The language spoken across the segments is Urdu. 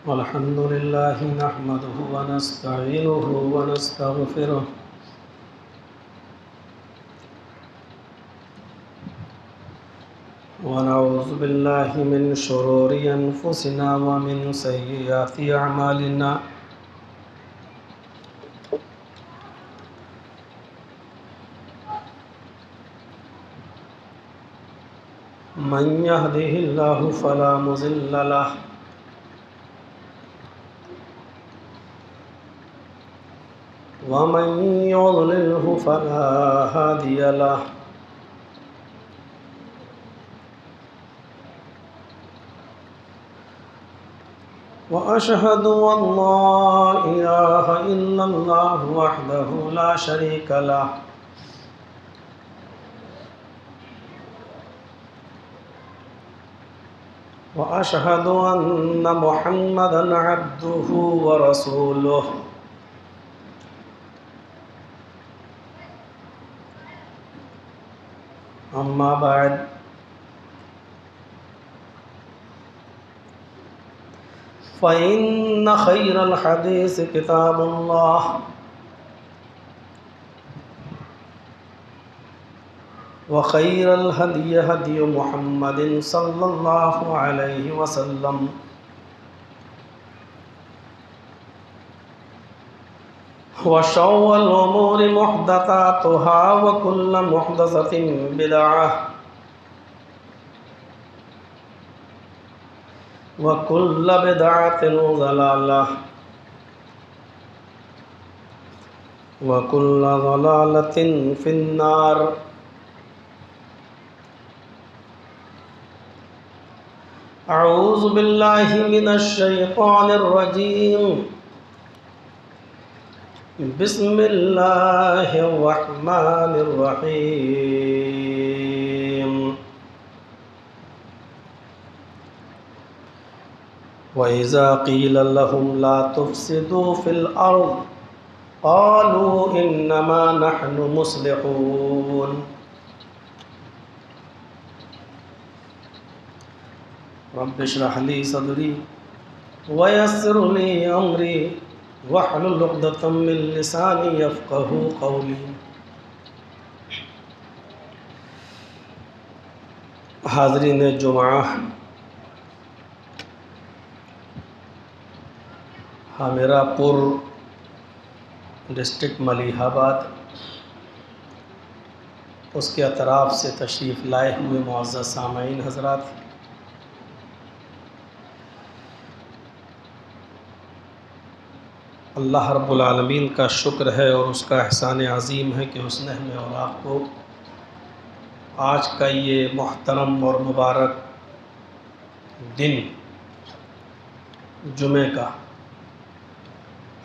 الحمد لله نحمده ونستعينه ونستغفره ونعوذ بالله من شرور أنفسنا ومن سيئات أعمالنا من يهده الله فلا مضل له ومن يضلله فلا هادي له وأشهد أن لا إله إلا الله وحده لا شريك له وأشهد أن محمدًا عبده ورسوله أما بعد فإن خير الحديث كتاب الله وخير الهدي هدي محمد صلى الله عليه وسلم وشر الأمور محدثاتها وكل محدثة بدعة وكل بدعة ضلالة وكل ضلالة في النار. أعوذ بالله من الشيطان الرجيم. بسم الله الرحمن الرحيم. وإذا قيل لهم لا تفسدوا في الأرض قالوا إنما نحن مصلحون. رب اشرح لي صدري ويسر لي أمري واحلل عقدة من لساني يفقهوا قولي. حاضرین جمعہ، ہامیرا پور ڈسٹرکٹ ملیح آباد، اس کے اطراف سے تشریف لائے ہوئے معزز سامعین حضرات، اللہ رب العالمین کا شکر ہے اور اس کا احسان عظیم ہے کہ اس نے ہمیں اور آپ کو آج کا یہ محترم اور مبارک دن جمعہ کا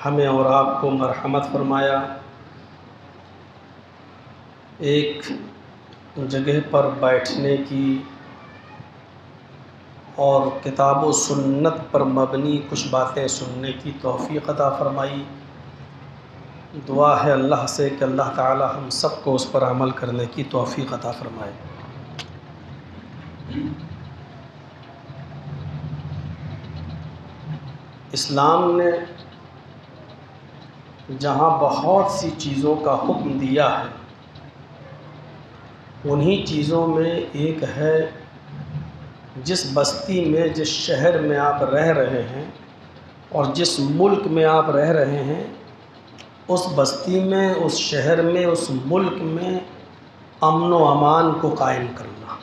ہمیں اور آپ کو مرحمت فرمایا، ایک جگہ پر بیٹھنے کی اور کتاب و سنت پر مبنی کچھ باتیں سننے کی توفیق عطا فرمائی. دعا ہے اللہ سے کہ اللہ تعالی ہم سب کو اس پر عمل کرنے کی توفیق عطا فرمائے. اسلام نے جہاں بہت سی چیزوں کا حکم دیا ہے، انہی چیزوں میں ایک ہے جس بستی میں، جس شہر میں آپ رہ رہے ہیں اور جس ملک میں آپ رہ رہے ہیں، اس بستی میں، اس شہر میں، اس ملک میں امن و امان کو قائم کرنا.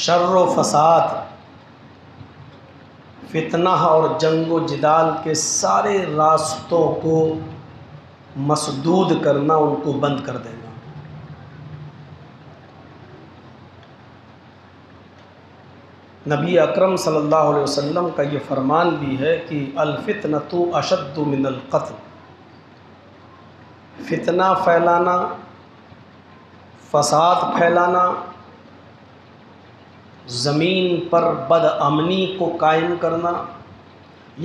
شر و فساد، فتنہ اور جنگ و جدال کے سارے راستوں کو مسدود کرنا، ان کو بند کر دینا. نبی اکرم صلی اللہ علیہ وسلم کا یہ فرمان بھی ہے کہ الفتنۃ اشد من القتل. فتنہ پھیلانا، فساد پھیلانا، زمین پر بد امنی کو قائم کرنا،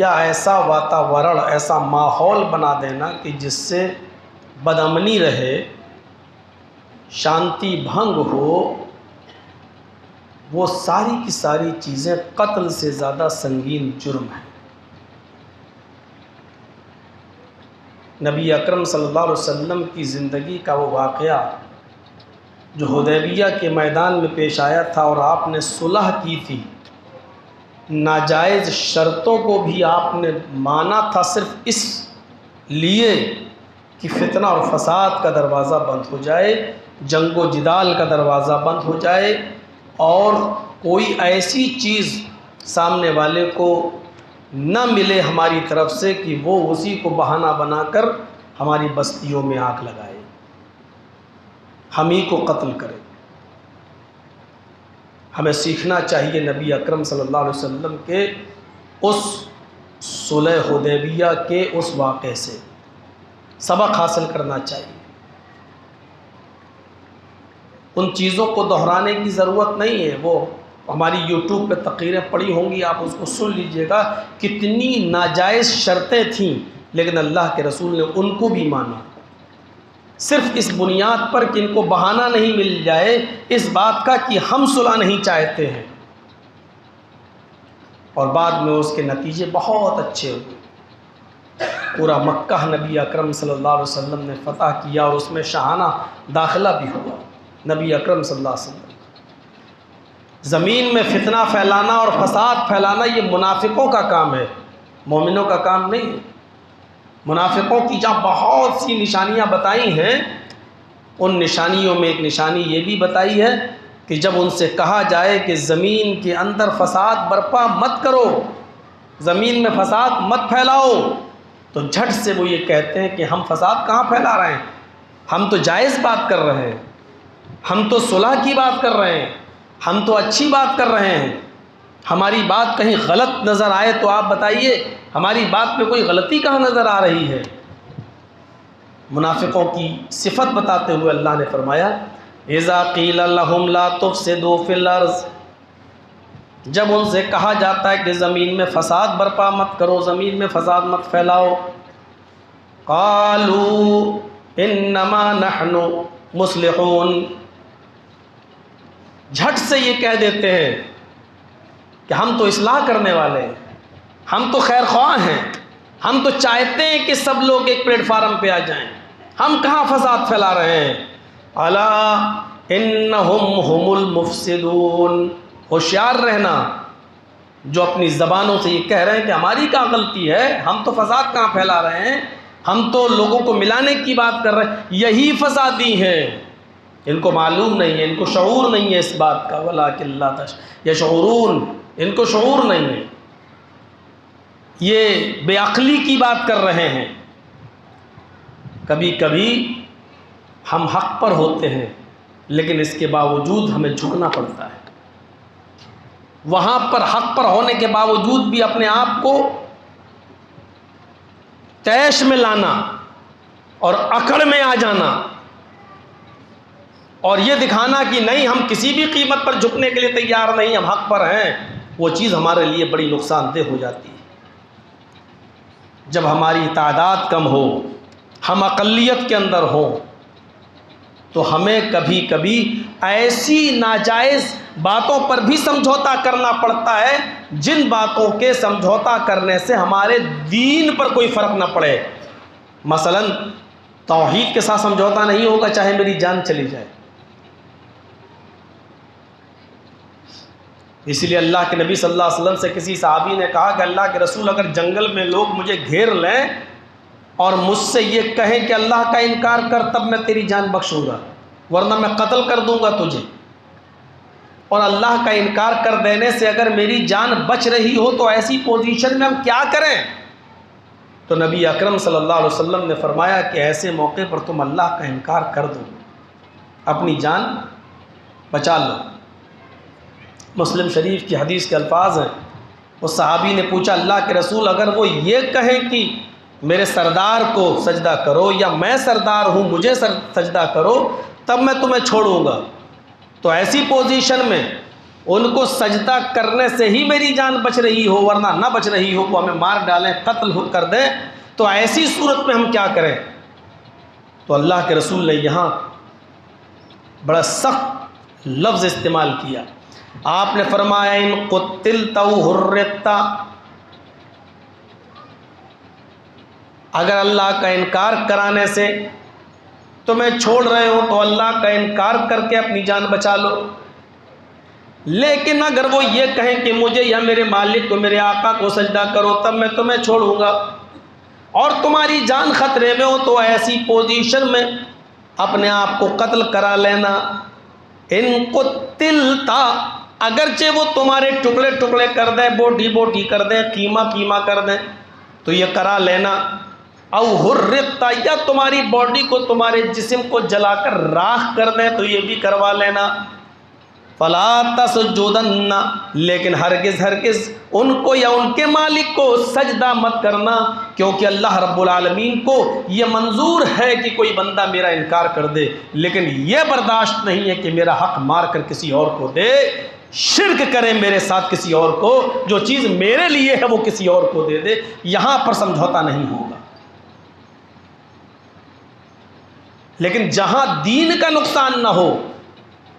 یا ایسا واتاورن، ایسا ماحول بنا دینا کہ جس سے بد امنی رہے، شانتی بھنگ ہو، وہ ساری کی ساری چیزیں قتل سے زیادہ سنگین جرم ہیں۔ نبی اکرم صلی اللہ علیہ وسلم کی زندگی کا وہ واقعہ جو حدیبیہ کے میدان میں پیش آیا تھا، اور آپ نے صلح کی تھی، ناجائز شرطوں کو بھی آپ نے مانا تھا صرف اس لیے کہ فتنہ اور فساد کا دروازہ بند ہو جائے، جنگ و جدال کا دروازہ بند ہو جائے، اور کوئی ایسی چیز سامنے والے کو نہ ملے ہماری طرف سے کہ وہ اسی کو بہانہ بنا کر ہماری بستیوں میں آگ لگائے، ہم ہی کو قتل کرے۔ ہمیں سیکھنا چاہیے نبی اکرم صلی اللہ علیہ وسلم کے اس صلح حدیبیہ کے اس واقعے سے سبق حاصل کرنا چاہیے۔ ان چیزوں کو دہرانے کی ضرورت نہیں ہے، وہ ہماری یوٹیوب پہ تقریریں پڑی ہوں گی، آپ اس کو سن لیجئے گا، کتنی ناجائز شرطیں تھیں، لیکن اللہ کے رسول نے ان کو بھی مانا، صرف اس بنیاد پر کہ ان کو بہانہ نہیں مل جائے اس بات کا کہ ہم صلح نہیں چاہتے ہیں، اور بعد میں اس کے نتیجے بہت اچھے ہوئے۔ پورا مکہ نبی اکرم صلی اللہ علیہ وسلم نے فتح کیا، اور اس میں شاہانہ داخلہ بھی ہوا۔ نبی اکرم صلی اللہ علیہ وسلم زمین میں فتنہ پھیلانا اور فساد پھیلانا یہ منافقوں کا کام ہے، مومنوں کا کام نہیں ہے۔ منافقوں کی جہاں بہت سی نشانیاں بتائی ہیں، ان نشانیوں میں ایک نشانی یہ بھی بتائی ہے کہ جب ان سے کہا جائے کہ زمین کے اندر فساد برپا مت کرو، زمین میں فساد مت پھیلاؤ، تو جھٹ سے وہ یہ کہتے ہیں کہ ہم فساد کہاں پھیلا رہے ہیں، ہم تو جائز بات کر رہے ہیں، ہم تو صلح کی بات کر رہے ہیں، ہم تو اچھی بات کر رہے ہیں، ہماری بات کہیں غلط نظر آئے تو آپ بتائیے ہماری بات میں کوئی غلطی کہاں نظر آ رہی ہے۔ منافقوں کی صفت بتاتے ہوئے اللہ نے فرمایا اذا قیل لهم لا تفسدوا فی الارض، جب ان سے کہا جاتا ہے کہ زمین میں فساد برپا مت کرو، زمین میں فساد مت پھیلاؤ، قالوا انما نحن مصلحون، جھٹ سے یہ کہہ دیتے ہیں کہ ہم تو اصلاح کرنے والے ہیں، ہم تو خیر خواہ ہیں، ہم تو چاہتے ہیں کہ سب لوگ ایک پلیٹ فارم پہ آ جائیں، ہم کہاں فساد پھیلا رہے ہیں۔ الا انہم ہم المفسدون، ہوشیار رہنا جو اپنی زبانوں سے یہ کہہ رہے ہیں کہ ہماری کیا غلطی ہے، ہم تو فساد کہاں پھیلا رہے ہیں، ہم تو لوگوں کو ملانے کی بات کر رہے ہیں، یہی فسادی ہیں، ان کو معلوم نہیں ہے، ان کو شعور نہیں ہے اس بات کا، ولکن لا یشعرون، ان کو شعور نہیں ہے، یہ بے عقلی کی بات کر رہے ہیں۔ کبھی کبھی ہم حق پر ہوتے ہیں لیکن اس کے باوجود ہمیں جھکنا پڑتا ہے، وہاں پر حق پر ہونے کے باوجود بھی اپنے آپ کو طیش میں لانا اور اکڑ میں آ جانا اور یہ دکھانا کہ نہیں ہم کسی بھی قیمت پر جھکنے کے لیے تیار نہیں، ہم حق پر ہیں، وہ چیز ہمارے لیے بڑی نقصان دہ ہو جاتی ہے۔ جب ہماری تعداد کم ہو، ہم اقلیت کے اندر ہوں، تو ہمیں کبھی کبھی ایسی ناجائز باتوں پر بھی سمجھوتا کرنا پڑتا ہے جن باتوں کے سمجھوتا کرنے سے ہمارے دین پر کوئی فرق نہ پڑے۔ مثلا توحید کے ساتھ سمجھوتا نہیں ہوگا چاہے میری جان چلی جائے، اسی لیے اللہ کے نبی صلی اللہ علیہ وسلم سے کسی صحابی نے کہا کہ اللہ کے رسول اگر جنگل میں لوگ مجھے گھیر لیں اور مجھ سے یہ کہیں کہ اللہ کا انکار کر تب میں تیری جان بخشوں گا، ورنہ میں قتل کر دوں گا تجھے، اور اللہ کا انکار کر دینے سے اگر میری جان بچ رہی ہو تو ایسی پوزیشن میں ہم کیا کریں؟ تو نبی اکرم صلی اللہ علیہ وسلم نے فرمایا کہ ایسے موقع پر تم اللہ کا انکار کر دو، اپنی جان بچا لو۔ مسلم شریف کی حدیث کے الفاظ ہیں، اس صحابی نے پوچھا اللہ کے رسول اگر وہ یہ کہیں کہ میرے سردار کو سجدہ کرو یا میں سردار ہوں مجھے سجدہ کرو تب میں تمہیں چھوڑوں گا، تو ایسی پوزیشن میں ان کو سجدہ کرنے سے ہی میری جان بچ رہی ہو ورنہ نہ بچ رہی ہو، وہ ہمیں مار ڈالیں قتل کر دیں، تو ایسی صورت میں ہم کیا کریں؟ تو اللہ کے رسول نے یہاں بڑا سخت لفظ استعمال کیا، آپ نے فرمایا ان قتلت او حررت، اگر اللہ کا انکار کرانے سے تمہیں چھوڑ رہے ہو تو اللہ کا انکار کر کے اپنی جان بچا لو، لیکن اگر وہ یہ کہیں کہ مجھے یا میرے مالک کو، میرے آقا کو سجدہ کرو، تب میں تمہیں چھوڑوں گا، اور تمہاری جان خطرے میں ہو تو ایسی پوزیشن میں اپنے آپ کو قتل کرا لینا۔ ان قتلتا، اگرچہ وہ تمہارے ٹکڑے ٹکڑے کر دیں، بوٹی بوٹی کر دیں، قیمہ قیمہ کر دیں، تو یہ کرا لینا۔ او حررت، یا تمہاری باڈی کو، تمہارے جسم کو جلا کر راکھ کر دیں تو یہ بھی کروا لینا۔ فلا تسجدن، لیکن ہرگز ہرگز ان کو یا ان کے مالک کو سجدہ مت کرنا، کیونکہ اللہ رب العالمین کو یہ منظور ہے کہ کوئی بندہ میرا انکار کر دے، لیکن یہ برداشت نہیں ہے کہ میرا حق مار کر کسی اور کو دے، شرک کرے میرے ساتھ کسی اور کو، جو چیز میرے لیے ہے وہ کسی اور کو دے دے، یہاں پر سمجھوتا نہیں ہوگا۔ لیکن جہاں دین کا نقصان نہ ہو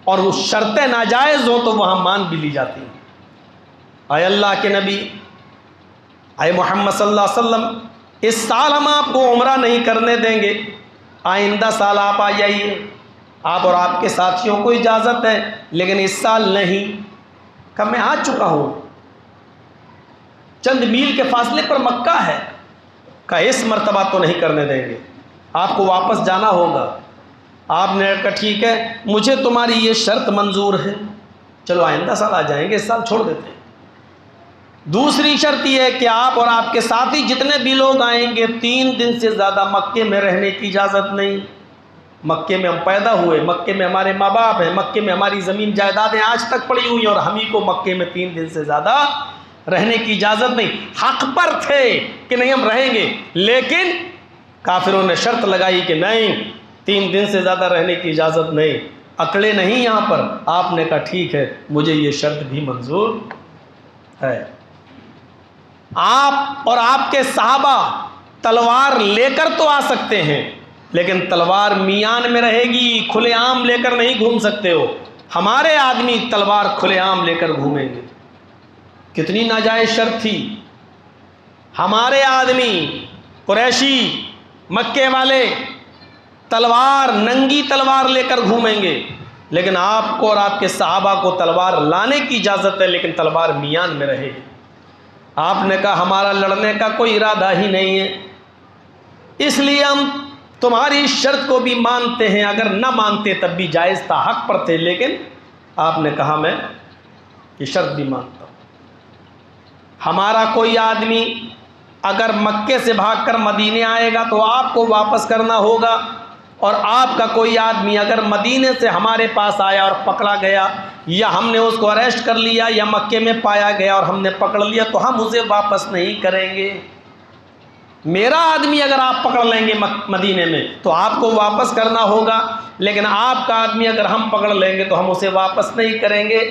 اور وہ شرطیں ناجائز ہوں تو وہاں مان بھی لی جاتی ہیں۔ اے اللہ کے نبی، اے محمد صلی اللہ علیہ وسلم، اس سال ہم آپ کو عمرہ نہیں کرنے دیں گے، آئندہ سال آپ آ جائیے، آپ اور آپ کے ساتھیوں کو اجازت ہے، لیکن اس سال نہیں۔ کہ میں آ چکا ہوں، چند میل کے فاصلے پر مکہ ہے، کہ اس مرتبہ تو نہیں کرنے دیں گے، آپ کو واپس جانا ہوگا۔ آپ نے کہا ٹھیک ہے، مجھے تمہاری یہ شرط منظور ہے، چلو آئندہ سال آ جائیں گے، اس سال چھوڑ دیتے ہیں۔ دوسری شرط یہ ہے کہ آپ اور آپ کے ساتھی جتنے بھی لوگ آئیں گے 3 دن سے زیادہ مکے میں رہنے کی اجازت نہیں۔ مکے میں ہم پیدا ہوئے، مکے میں ہمارے ماں باپ ہیں، مکے میں ہماری زمین جائیدادیں آج تک پڑی ہوئی ہیں، اور ہم ہی کو مکے میں 3 دن سے زیادہ رہنے کی اجازت نہیں۔ حق پر تھے کہ نہیں ہم رہیں گے، لیکن کافروں نے شرط لگائی کہ نہیں، 3 دن سے زیادہ رہنے کی اجازت نہیں، اکڑے نہیں یہاں پر۔ آپ نے کہا ٹھیک ہے، مجھے یہ شرط بھی منظور ہے۔ آپ اور آپ کے صحابہ تلوار لے کر تو آ سکتے ہیں، لیکن تلوار میان میں رہے گی، کھلے عام لے کر نہیں گھوم سکتے ہو۔ ہمارے آدمی تلوار کھلے عام لے کر گھومیں گے، کتنی ناجائز شرط تھی۔ ہمارے آدمی قریشی مکے والے تلوار، ننگی تلوار لے کر گھومیں گے، لیکن آپ کو اور آپ کے صحابہ کو تلوار لانے کی اجازت ہے، لیکن تلوار میان میں رہے گی۔ آپ نے کہا ہمارا لڑنے کا کوئی ارادہ ہی نہیں ہے، اس لیے ہم تمہاری شرط کو بھی مانتے ہیں، اگر نہ مانتے تب بھی جائز تھا، حق پر تھے، لیکن آپ نے کہا میں یہ شرط بھی مانتا ہوں۔ ہمارا کوئی آدمی اگر مکے سے بھاگ کر مدینے آئے گا تو آپ کو واپس کرنا ہوگا، اور آپ کا کوئی آدمی اگر مدینے سے ہمارے پاس آیا اور پکڑا گیا، یا ہم نے اس کو اریسٹ کر لیا، یا مکے میں پایا گیا اور ہم نے پکڑ لیا، تو ہم اسے واپس نہیں کریں گے۔ میرا آدمی اگر آپ پکڑ لیں گے مدینے میں تو آپ کو واپس کرنا ہوگا، لیکن آپ کا آدمی اگر ہم پکڑ لیں گے تو ہم اسے واپس نہیں کریں گے۔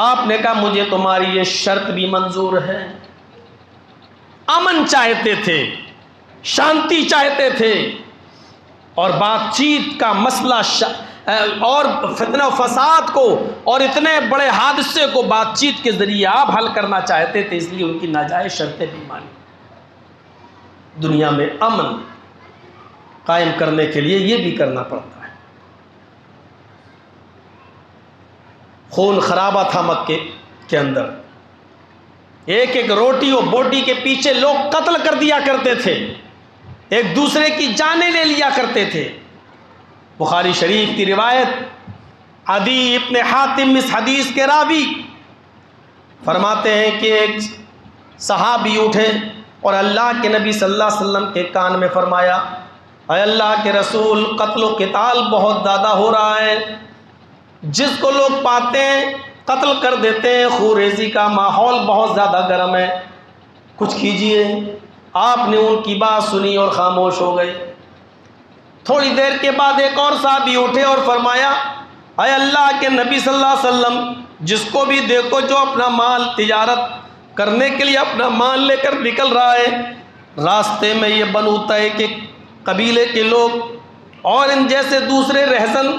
آپ نے کہا مجھے تمہاری یہ شرط بھی منظور ہے۔ امن چاہتے تھے، شانتی چاہتے تھے، اور بات چیت کا مسئلہ اور فتنہ و فساد کو اور اتنے بڑے حادثے کو بات چیت کے ذریعے آپ حل کرنا چاہتے تھے، اس لیے ان کی ناجائز شرطیں بھی مانی۔ دنیا میں امن قائم کرنے کے لیے یہ بھی کرنا پڑتا ہے۔ خون خرابہ تھا مکے کے اندر، ایک ایک روٹی و بوٹی کے پیچھے لوگ قتل کر دیا کرتے تھے، ایک دوسرے کی جانیں لے لیا کرتے تھے۔ بخاری شریف کی روایت، عدی ابن حاتم اس حدیث کے راوی فرماتے ہیں کہ ایک صحابی اٹھے اور اللہ کے نبی صلی اللہ علیہ وسلم کے کان میں فرمایا، اے اللہ کے رسول، قتل و قتال بہت زیادہ ہو رہا ہے، جس کو لوگ پاتے ہیں قتل کر دیتے ہیں، خوریزی کا ماحول بہت زیادہ گرم ہے، کچھ کیجئے۔ آپ نے ان کی بات سنی اور خاموش ہو گئے۔ تھوڑی دیر کے بعد ایک اور صحابی اٹھے اور فرمایا، اے اللہ کے نبی صلی اللہ علیہ وسلم، جس کو بھی دیکھو جو اپنا مال تجارت کرنے کے لیے اپنا مال لے کر نکل رہا ہے، راستے میں یہ بنو طے کے قبیلے کے لوگ اور ان جیسے دوسرے رہزن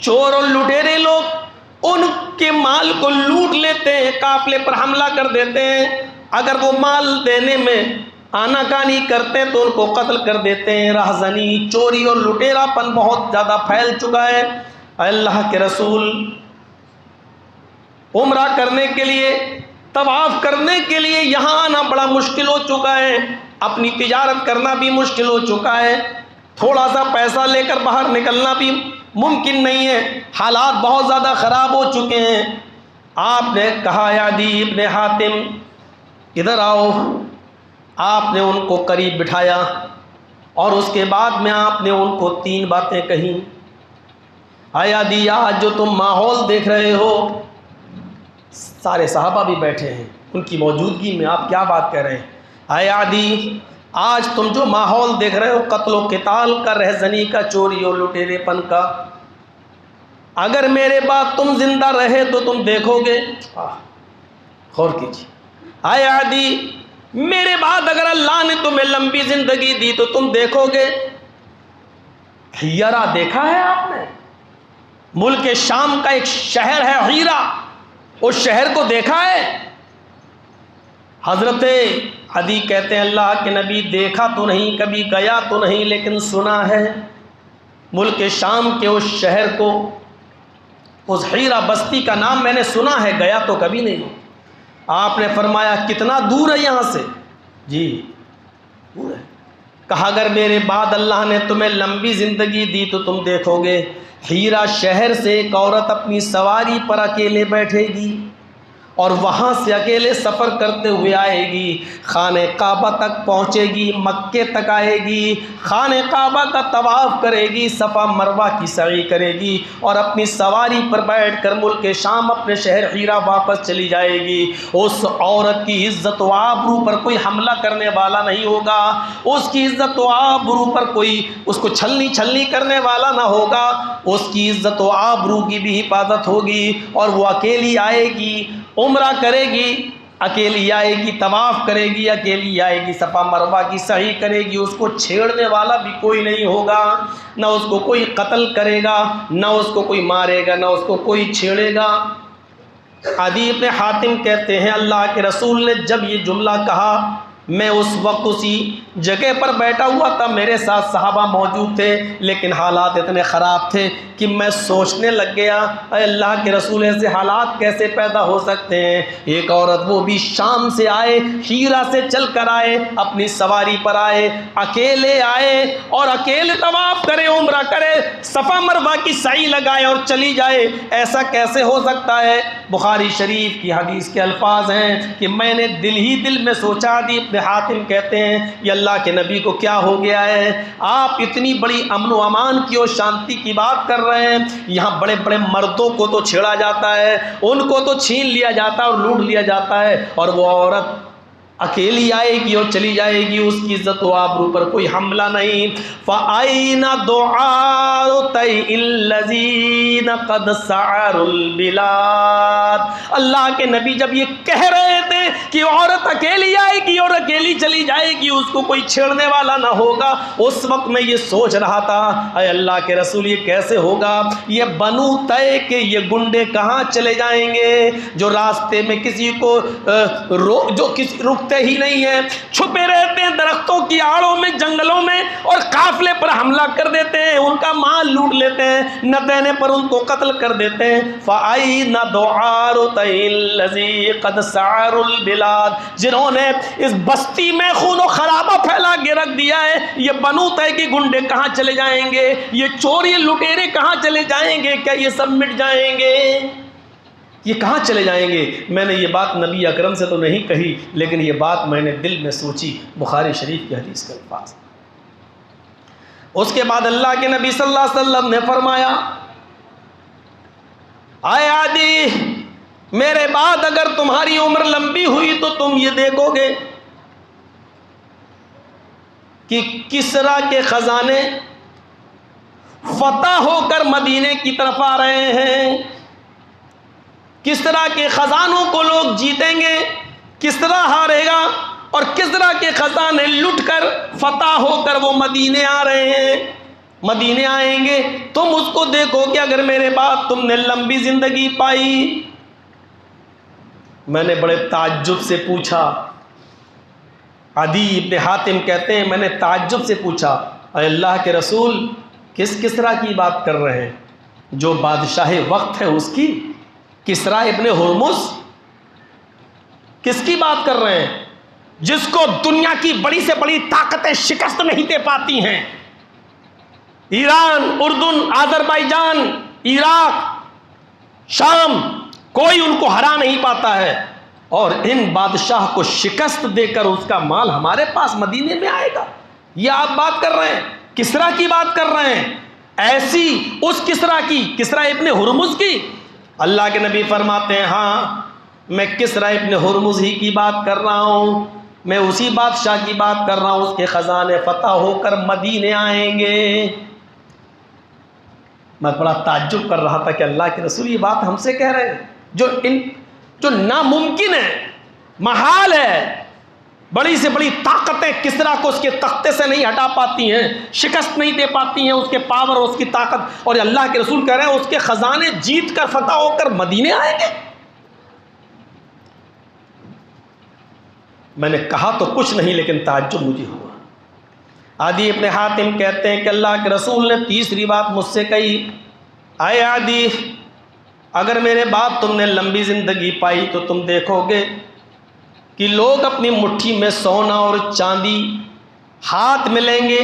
چور اور لٹیرے لوگ ان کے مال کو لوٹ لیتے ہیں، قافلے پر حملہ کر دیتے ہیں، اگر وہ مال دینے میں آناکانی کرتے تو ان کو قتل کر دیتے ہیں۔ راہزنی، چوری اور لٹیرا پن بہت زیادہ پھیل چکا ہے۔ اے اللہ کے رسول، عمرہ کرنے کے لیے، طواف کرنے کے لیے یہاں آنا بڑا مشکل ہو چکا ہے، اپنی تجارت کرنا بھی مشکل ہو چکا ہے، تھوڑا سا پیسہ لے کر باہر نکلنا بھی ممکن نہیں ہے، حالات بہت زیادہ خراب ہو چکے ہیں۔ آپ نے کہا یا عدی ابن حاتم ادھر آؤ۔ آپ نے ان کو قریب بٹھایا اور اس کے بعد میں آپ نے ان کو 3 باتیں کہیں۔ اے عدی، آج جو تم ماحول دیکھ رہے ہو، سارے صحابہ بھی بیٹھے ہیں، ان کی موجودگی میں آپ کیا بات کر رہے ہیں؟ اے عدی، آج تم جو ماحول دیکھ رہے ہو قتل و قتال کا، رہزنی کا، چوری اور لٹیرے پن کا، اگر میرے بعد تم زندہ رہے تو تم دیکھو گے، غور کیجیے، اے عدی میرے بعد اگر اللہ نے تمہیں لمبی زندگی دی تو تم دیکھو گے۔ ہیرا دیکھا ہے آپ نے؟ ملک شام کا ایک شہر ہے ہیرا، اس شہر کو دیکھا ہے؟ حضرت عدی کہتے ہیں اللہ کے نبی دیکھا تو نہیں، کبھی گیا تو نہیں، لیکن سنا ہے ملک شام کے اس شہر کو، اس ہیرا بستی کا نام میں نے سنا ہے، گیا تو کبھی نہیں ہوں۔ آپ نے فرمایا کتنا دور ہے یہاں سے؟ جی دور ہے۔ کہا اگر میرے بعد اللہ نے تمہیں لمبی زندگی دی تو تم دیکھو گے، ہیرا شہر سے ایک عورت اپنی سواری پر اکیلے بیٹھے گی اور وہاں سے اکیلے سفر کرتے ہوئے آئے گی، خانہ کعبہ تک پہنچے گی، مکے تک آئے گی، خانہ کعبہ کا طواف کرے گی، صفا مروہ کی سعی کرے گی اور اپنی سواری پر بیٹھ کر ملک شام اپنے شہر ہیرا واپس چلی جائے گی۔ اس عورت کی عزت و آبرو پر کوئی حملہ کرنے والا نہیں ہوگا، اس کی عزت و آبرو پر کوئی اس کو چھلنی کرنے والا نہ ہوگا، اس کی عزت و آبرو کی بھی حفاظت ہوگی، اور وہ اکیلی آئے گی، عمرہ کرے گی، اکیلی آئے گی، طواف کرے گی، اکیلی آئے گی، صفا مروہ کی سعی کرے گی، اس کو چھیڑنے والا بھی کوئی نہیں ہوگا، نہ اس کو کوئی قتل کرے گا، نہ اس کو کوئی مارے گا، نہ اس کو کوئی چھیڑے گا۔ عدی ابن حاتم کہتے ہیں اللہ کے رسول نے جب یہ جملہ کہا، میں اس وقت اسی جگہ پر بیٹھا ہوا تھا، میرے ساتھ صحابہ موجود تھے، لیکن حالات اتنے خراب تھے کہ میں سوچنے لگ گیا اے اللہ کے رسول ایسے حالات کیسے پیدا ہو سکتے ہیں؟ ایک عورت وہ بھی شام سے آئے، ہیرا سے چل کر آئے، اپنی سواری پر آئے، اکیلے آئے اور اکیلے طواف کرے، عمرہ کرے، صفا مروہ کی سعی لگائے اور چلی جائے، ایسا کیسے ہو سکتا ہے؟ بخاری شریف کی حدیث کے الفاظ ہیں کہ میں نے دل ہی دل میں سوچا، دی ابن حاتم کہتے ہیں یہ اللہ کے نبی کو کیا ہو گیا ہے؟ آپ اتنی بڑی امن و امان کی اور شانتی کی بات کر رہے ہیں، یہاں بڑے بڑے مردوں کو تو چھیڑا جاتا ہے، ان کو تو چھین لیا جاتا ہے اور لوٹ لیا جاتا ہے، اور وہ عورت اکیلی آئے گی اور چلی جائے گی، اس کی عزت و آبرو پر کوئی حملہ نہیں۔ فَأَيْنَ دُعَاءُ طَيْءِ الَّذِينَ قَدْ سَعَرُوا الْبِلَادِ۔ اللہ کے نبی جب یہ کہہ رہے تھے کہ عورت اکیلی آئے گی اور اکیلی چلی جائے گی، اس کو کوئی چھیڑنے والا نہ ہوگا، اس وقت میں یہ سوچ رہا تھا اے اللہ کے رسول یہ کیسے ہوگا؟ یہ بنو طے کے یہ گنڈے کہاں چلے جائیں گے جو راستے میں کسی کو رکتے ہی نہیں ہیں، چھپے رہتے ہیں درختوں کی آڑوں میں، جنگلوں میں، اور قافلے پر حملہ کر دیتے ہیں، ان کا مال لوٹ لیتے ہیں، نہ دینے پر ان کو قتل کر دیتے ہیں۔ فَأَيْنَ دُعَاءُ طَيْءِ الَّذِي قَدْ سَعَرُوا الْبِلَادِ، جنہوں نے اس بستی میں خون و خرابہ پھیلا کے رکھ دیا ہے، یہ بنو طے کے گنڈے کہاں چلے جائیں گے؟ یہ چوری لٹیرے کہاں چلے جائیں گے؟ کیا یہ سب مٹ جائیں گے؟ یہ کہاں چلے جائیں گے؟ میں نے یہ بات نبی اکرم سے تو نہیں کہی، لیکن یہ بات میں نے دل میں سوچی۔ بخاری شریف کی حدیث کے الفاظ۔ اس کے بعد اللہ کے نبی صلی اللہ علیہ وسلم نے فرمایا اے عدی میرے بعد اگر تمہاری عمر لمبی ہوئی تو تم یہ دیکھو گے کہ کسرا کے خزانے فتح ہو کر مدینے کی طرف آ رہے ہیں، کسرا کے خزانوں کو لوگ جیتیں گے، کسرا ہارے گا، اور کسرا کے خزانے لٹ کر فتح ہو کر وہ مدینے آ رہے ہیں۔ مدینے آئیں گے تم اس کو دیکھو کہ اگر میرے بعد تم نے لمبی زندگی پائی۔ میں نے بڑے تعجب سے پوچھا، عدی ابن حاتم کہتے ہیں میں نے تعجب سے پوچھا، اے اللہ کے رسول کس کسرا کی بات کر رہے ہیں؟ جو بادشاہ وقت ہے اس کی؟ کسرا ابن ہرمز؟ کس کی بات کر رہے ہیں؟ جس کو دنیا کی بڑی سے بڑی طاقتیں شکست نہیں دے پاتی ہیں۔ ایران، اردن، آذربائیجان، عراق، شام، کوئی ان کو ہرا نہیں پاتا ہے، اور ان بادشاہ کو شکست دے کر اس کا مال ہمارے پاس مدینے میں آئے گا۔ یہ آپ بات کر رہے ہیں، کسرا کی بات کر رہے ہیں، ایسی اس کسرا کی، کسرا ابن ہرمز کی؟ اللہ کے نبی فرماتے ہیں ہاں میں کسرا ابن ہرمز ہی کی بات کر رہا ہوں، میں اسی بادشاہ کی بات کر رہا ہوں، اس کے خزانے فتح ہو کر مدینے آئیں گے۔ میں بڑا تعجب کر رہا تھا کہ اللہ کے رسول یہ بات ہم سے کہہ رہے ہیں جو ناممکن ہے، محال ہے۔ بڑی سے بڑی طاقتیں کسرا کو اس کے تختے سے نہیں ہٹا پاتی ہیں، شکست نہیں دے پاتی ہیں اس کے پاور اور اس کی طاقت، اور اللہ کے رسول کہہ رہے ہیں اس کے خزانے جیت کر فتح ہو کر مدینے آئیں گے۔ میں نے کہا تو کچھ نہیں لیکن تعجب مجھے ہوا۔ عدی ابن حاتم کہتے ہیں کہ اللہ کے رسول نے تیسری بات مجھ سے کہی، اے عدی اگر میرے بعد تم نے لمبی زندگی پائی تو تم دیکھو گے کہ لوگ اپنی مٹھی میں سونا اور چاندی ہاتھ میں لیں گے،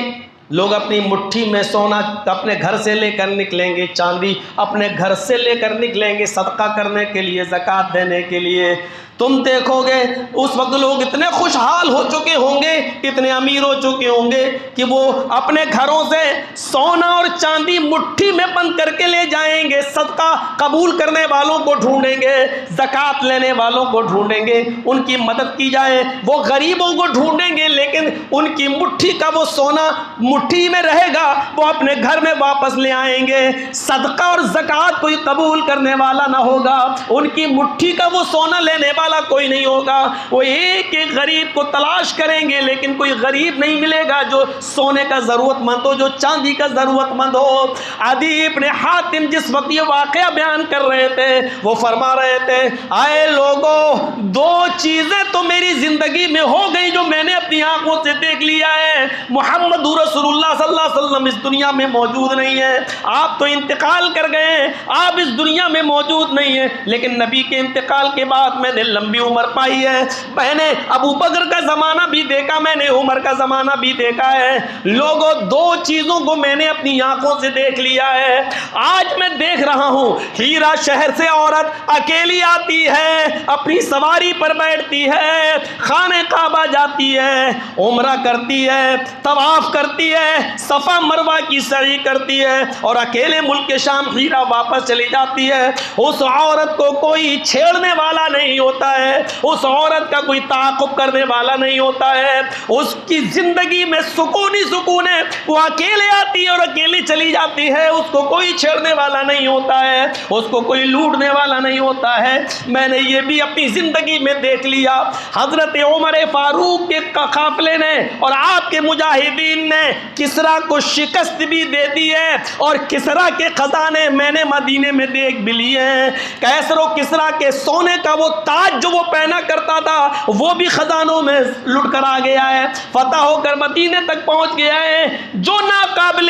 لوگ اپنی مٹھی میں سونا اپنے گھر سے لے کر نکلیں گے، چاندی اپنے گھر سے لے کر نکلیں گے صدقہ کرنے کے لیے، زکوٰۃ دینے کے لیے۔ تم دیکھو گے اس وقت لوگ اتنے خوشحال ہو چکے ہوں گے، اتنے امیر ہو چکے ہوں گے کہ وہ اپنے گھروں سے سونا اور چاندی مٹھی میں بند کر کے لے جائیں گے، صدقہ قبول کرنے والوں کو ڈھونڈیں گے، زکوٰۃ لینے والوں کو ڈھونڈیں گے، ان کی مدد کی جائے، وہ غریبوں کو ڈھونڈیں گے، لیکن ان کی مٹھی کا وہ سونا مٹھی میں رہے گا، وہ اپنے گھر میں واپس لے آئیں گے۔ صدقہ اور زکوٰۃ کوئی قبول کرنے والا نہ ہوگا، ان کی مٹھی کا وہ سونا لینے والا کوئی نہیں ہوگا، وہ ایک ایک غریب کو تلاش کریں گے لیکن کوئی غریب نہیں ملے گا جو سونے کا ضرورت مند ہو، جو چاندی کا ضرورت مند ہو۔ عدی ابن حاتم جس وقت یہ واقعہ بیان کر رہے تھے وہ فرما رہے تھے، آئے لوگوں دو چیزیں تو میری زندگی میں ہو گئی جو میں نے اپنی آنکھوں سے دیکھ لیا ہے، محمد رسول اللہ صلی اللہ علیہ وسلم اس دنیا میں موجود نہیں ہے، آپ تو انتقال کر گئے ہیں، آپ اس دنیا میں موجود نہیں ہیں، لیکن نبی کے انتقال کے بعد میں نے لمبی عمر پائی ہے، میں نے ابو بکر کا زمانہ بھی دیکھا، میں نے عمر کا زمانہ بھی دیکھا ہے۔ لوگوں دو چیزوں کو میں نے اپنی آنکھوں سے دیکھ لیا ہے، آج میں دیکھ رہا ہوں ہیرا شہر سے عورت اکیلی آتی ہے، اپنی سواری پر بیٹھتی ہے، خانہ کعبہ جاتی ہے، عمرہ کرتی ہے، طواف کرتی ہے، صفا مروہ کی سعی کرتی ہے، اور اکیلے ملک شام ہیرا واپس چلی جاتی ہے۔ اس عورت کو کوئی چھیڑنے والا نہیں ہوتا ہے، اس عورت کا کوئی تعاقب کرنے والا نہیں ہوتا ہے، اس کی زندگی میں سکون ہی سکون ہے، وہ اکیلے آتی ہے اور اکیلے چلی جاتی ہے، اس کو کوئی چھیڑنے والا نہیں ہوتا ہے، اس کو کوئی لوٹنے والا نہیں ہوتا ہے۔ میں نے یہ بھی اپنی زندگی میں دیکھ لیا، حضرت عمر فاروق کے قافلے نے اور آپ کے مجاہدین نے کسرا کو شکست بھی دے دی ہے، اور کسرا کے خزانے میں نے مدینے میں دیکھ بھی لیے ہیں۔ کیسر و کسرا کے سونے کا وہ تاج جو وہ پہنا کرتا تھا وہ بھی خزانوں میں لٹ کر آ گیا ہے، فتح ہو کر مدینے تک پہنچ گیا ہے۔ جو ناقابل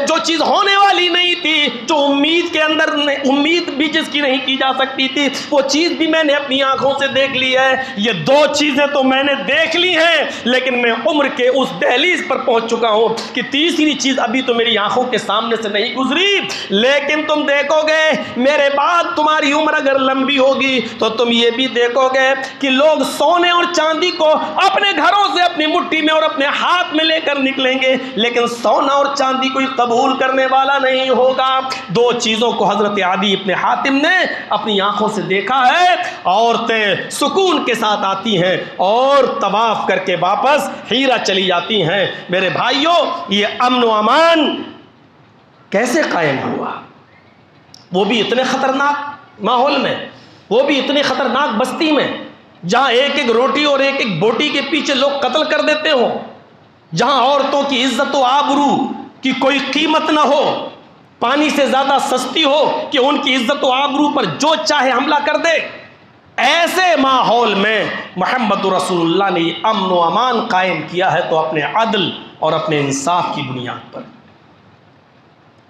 جو چیز ہونے والی نہیں تھی، جو امید کے اندر امید بھی جس کی نہیں کی جا سکتی تھی، وہ چیز بھی میں نے اپنی آنکھوں سے دیکھ لی ہے۔ یہ دو چیزیں تو میں نے دیکھ لی ہیں، لیکن میں عمر کے اس دہلیز پر پہنچ چکا ہوں کہ تیسری چیز ابھی تو میری آنکھوں کے سامنے سے نہیں گزری، لیکن تم دیکھو گے میرے بعد تمہاری عمر اگر لمبی ہوگی تو تم یہ بھی دیکھو گے کہ لوگ سونے اور چاندی کو اپنے گھروں سے اپنی مٹھی میں اور اپنے ہاتھ میں لے کر نکلیں گے، لیکن سونا اور چاندی کوئی قبول کرنے والا نہیں ہوگا۔ دو چیزوں کو حضرت عدی ابن حاتم نے اپنی آنکھوں سے دیکھا ہے۔ عورتیں سکون کے ساتھ آتی ہیں اور طواف کر کے واپس ہیرا چلی جاتی ہیں۔ میرے بھائیوں، یہ امن و امان کیسے قائم ہوا؟ وہ بھی اتنے خطرناک ماحول میں، وہ بھی اتنی خطرناک بستی میں، جہاں ایک ایک روٹی اور ایک ایک بوٹی کے پیچھے لوگ قتل کر دیتے ہوں، جہاں عورتوں کی عزت و آبرو کی کوئی قیمت نہ ہو، پانی سے زیادہ سستی ہو کہ ان کی عزت و آبرو پر جو چاہے حملہ کر دے، ایسے ماحول میں محمد رسول اللہ نے یہ امن و امان قائم کیا ہے، تو اپنے عدل اور اپنے انصاف کی بنیاد پر۔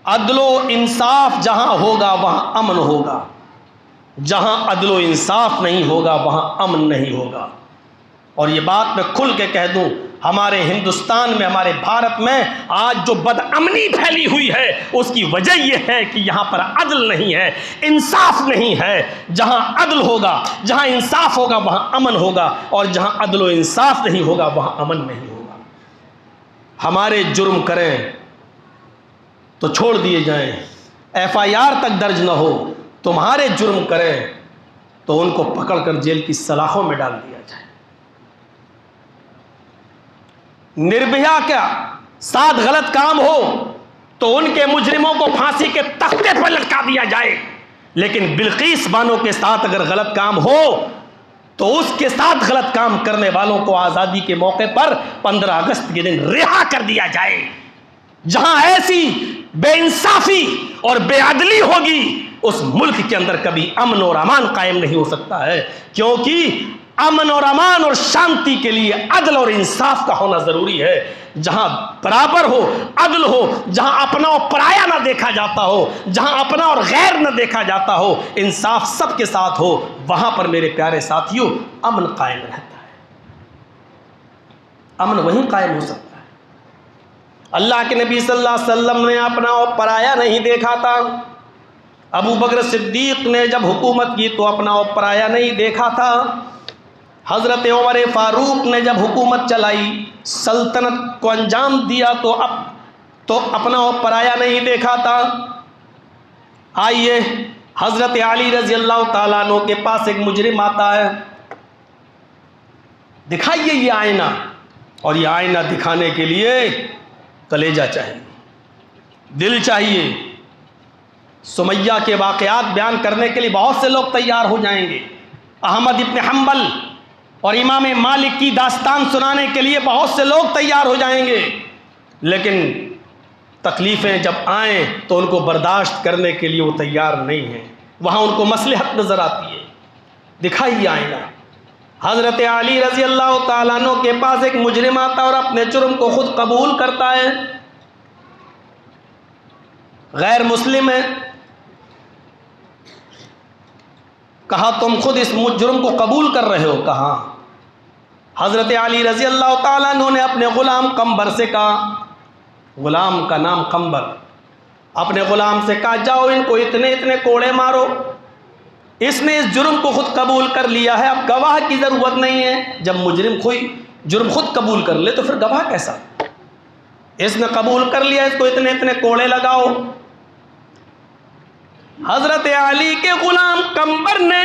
عدل و انصاف جہاں ہوگا وہاں امن ہوگا، جہاں عدل و انصاف نہیں ہوگا وہاں امن نہیں ہوگا۔ اور یہ بات میں کھل کے کہہ دوں، ہمارے ہندوستان میں، ہمارے بھارت میں آج جو بد امنی پھیلی ہوئی ہے، اس کی وجہ یہ ہے کہ یہاں پر عدل نہیں ہے، انصاف نہیں ہے۔ جہاں عدل ہوگا، جہاں انصاف ہوگا وہاں امن ہوگا، اور جہاں عدل و انصاف نہیں ہوگا وہاں امن نہیں ہوگا۔ ہمارے جرم کریں تو چھوڑ دیے جائیں، FIR تک درج نہ ہو، تمہارے جرم کریں تو ان کو پکڑ کر جیل کی سلاخوں میں ڈال دیا جائے۔ نربھیا کا ساتھ غلط کام ہو تو ان کے مجرموں کو پھانسی کے تختے پر لٹکا دیا جائے، لیکن بلقیس بانو کے ساتھ اگر غلط کام ہو تو اس کے ساتھ غلط کام کرنے والوں کو آزادی کے موقع پر 15 اگست کے دن رہا کر دیا جائے۔ جہاں ایسی بے انصافی اور بے عدلی ہوگی، اس ملک کے اندر کبھی امن اور امان قائم نہیں ہو سکتا ہے، کیونکہ امن اور امان اور شانتی کے لیے عدل اور انصاف کا ہونا ضروری ہے۔ جہاں برابر ہو، عدل ہو، جہاں اپنا اور پرایا نہ دیکھا جاتا ہو، جہاں اپنا اور غیر نہ دیکھا جاتا ہو، انصاف سب کے ساتھ ہو، وہاں پر میرے پیارے ساتھیوں امن قائم رہتا ہے۔ امن وہیں قائم ہو سکتا ہے۔ اللہ کے نبی صلی اللہ علیہ وسلم نے اپنا اور پرایا نہیں دیکھا تھا۔ ابو بکر صدیق نے جب حکومت کی تو اپنا اور پرایا نہیں دیکھا تھا۔ حضرت عمر فاروق نے جب حکومت چلائی، سلطنت کو انجام دیا تو اپنا اور پرایا نہیں دیکھا تھا۔ آئیے حضرت علی رضی اللہ تعالیٰ عنہ کے پاس ایک مجرم آتا ہے، دکھائیے یہ آئینہ، اور یہ آئینہ دکھانے کے لیے کلیجہ چاہیے، دل چاہیے۔ سمیہ کے واقعات بیان کرنے کے لیے بہت سے لوگ تیار ہو جائیں گے، احمد ابن حنبل اور امام مالک کی داستان سنانے کے لیے بہت سے لوگ تیار ہو جائیں گے، لیکن تکلیفیں جب آئیں تو ان کو برداشت کرنے کے لیے وہ تیار نہیں ہیں، وہاں ان کو مصلحت نظر آتی ہے۔ دکھائیے آئینہ۔ حضرت علی رضی اللہ تعالیٰ عنہ کے پاس ایک مجرم آتا اور اپنے جرم کو خود قبول کرتا ہے، غیر مسلم ہے۔ کہا تم خود اس جرم کو قبول کر رہے ہو؟ کہا۔ حضرت علی رضی اللہ تعالیٰ عنہ نے اپنے غلام قمبر سے کہا، غلام کا نام قمبر، اپنے غلام سے کہا جاؤ ان کو اتنے اتنے کوڑے مارو، اس نے اس جرم کو خود قبول کر لیا ہے، اب گواہ کی ضرورت نہیں ہے۔ جب مجرم جرم خود قبول کر لے تو پھر گواہ کیسا؟ اس نے قبول کر لیا، اس کو اتنے اتنے کوڑے لگاؤ۔ حضرت علی کے غلام قمبر نے،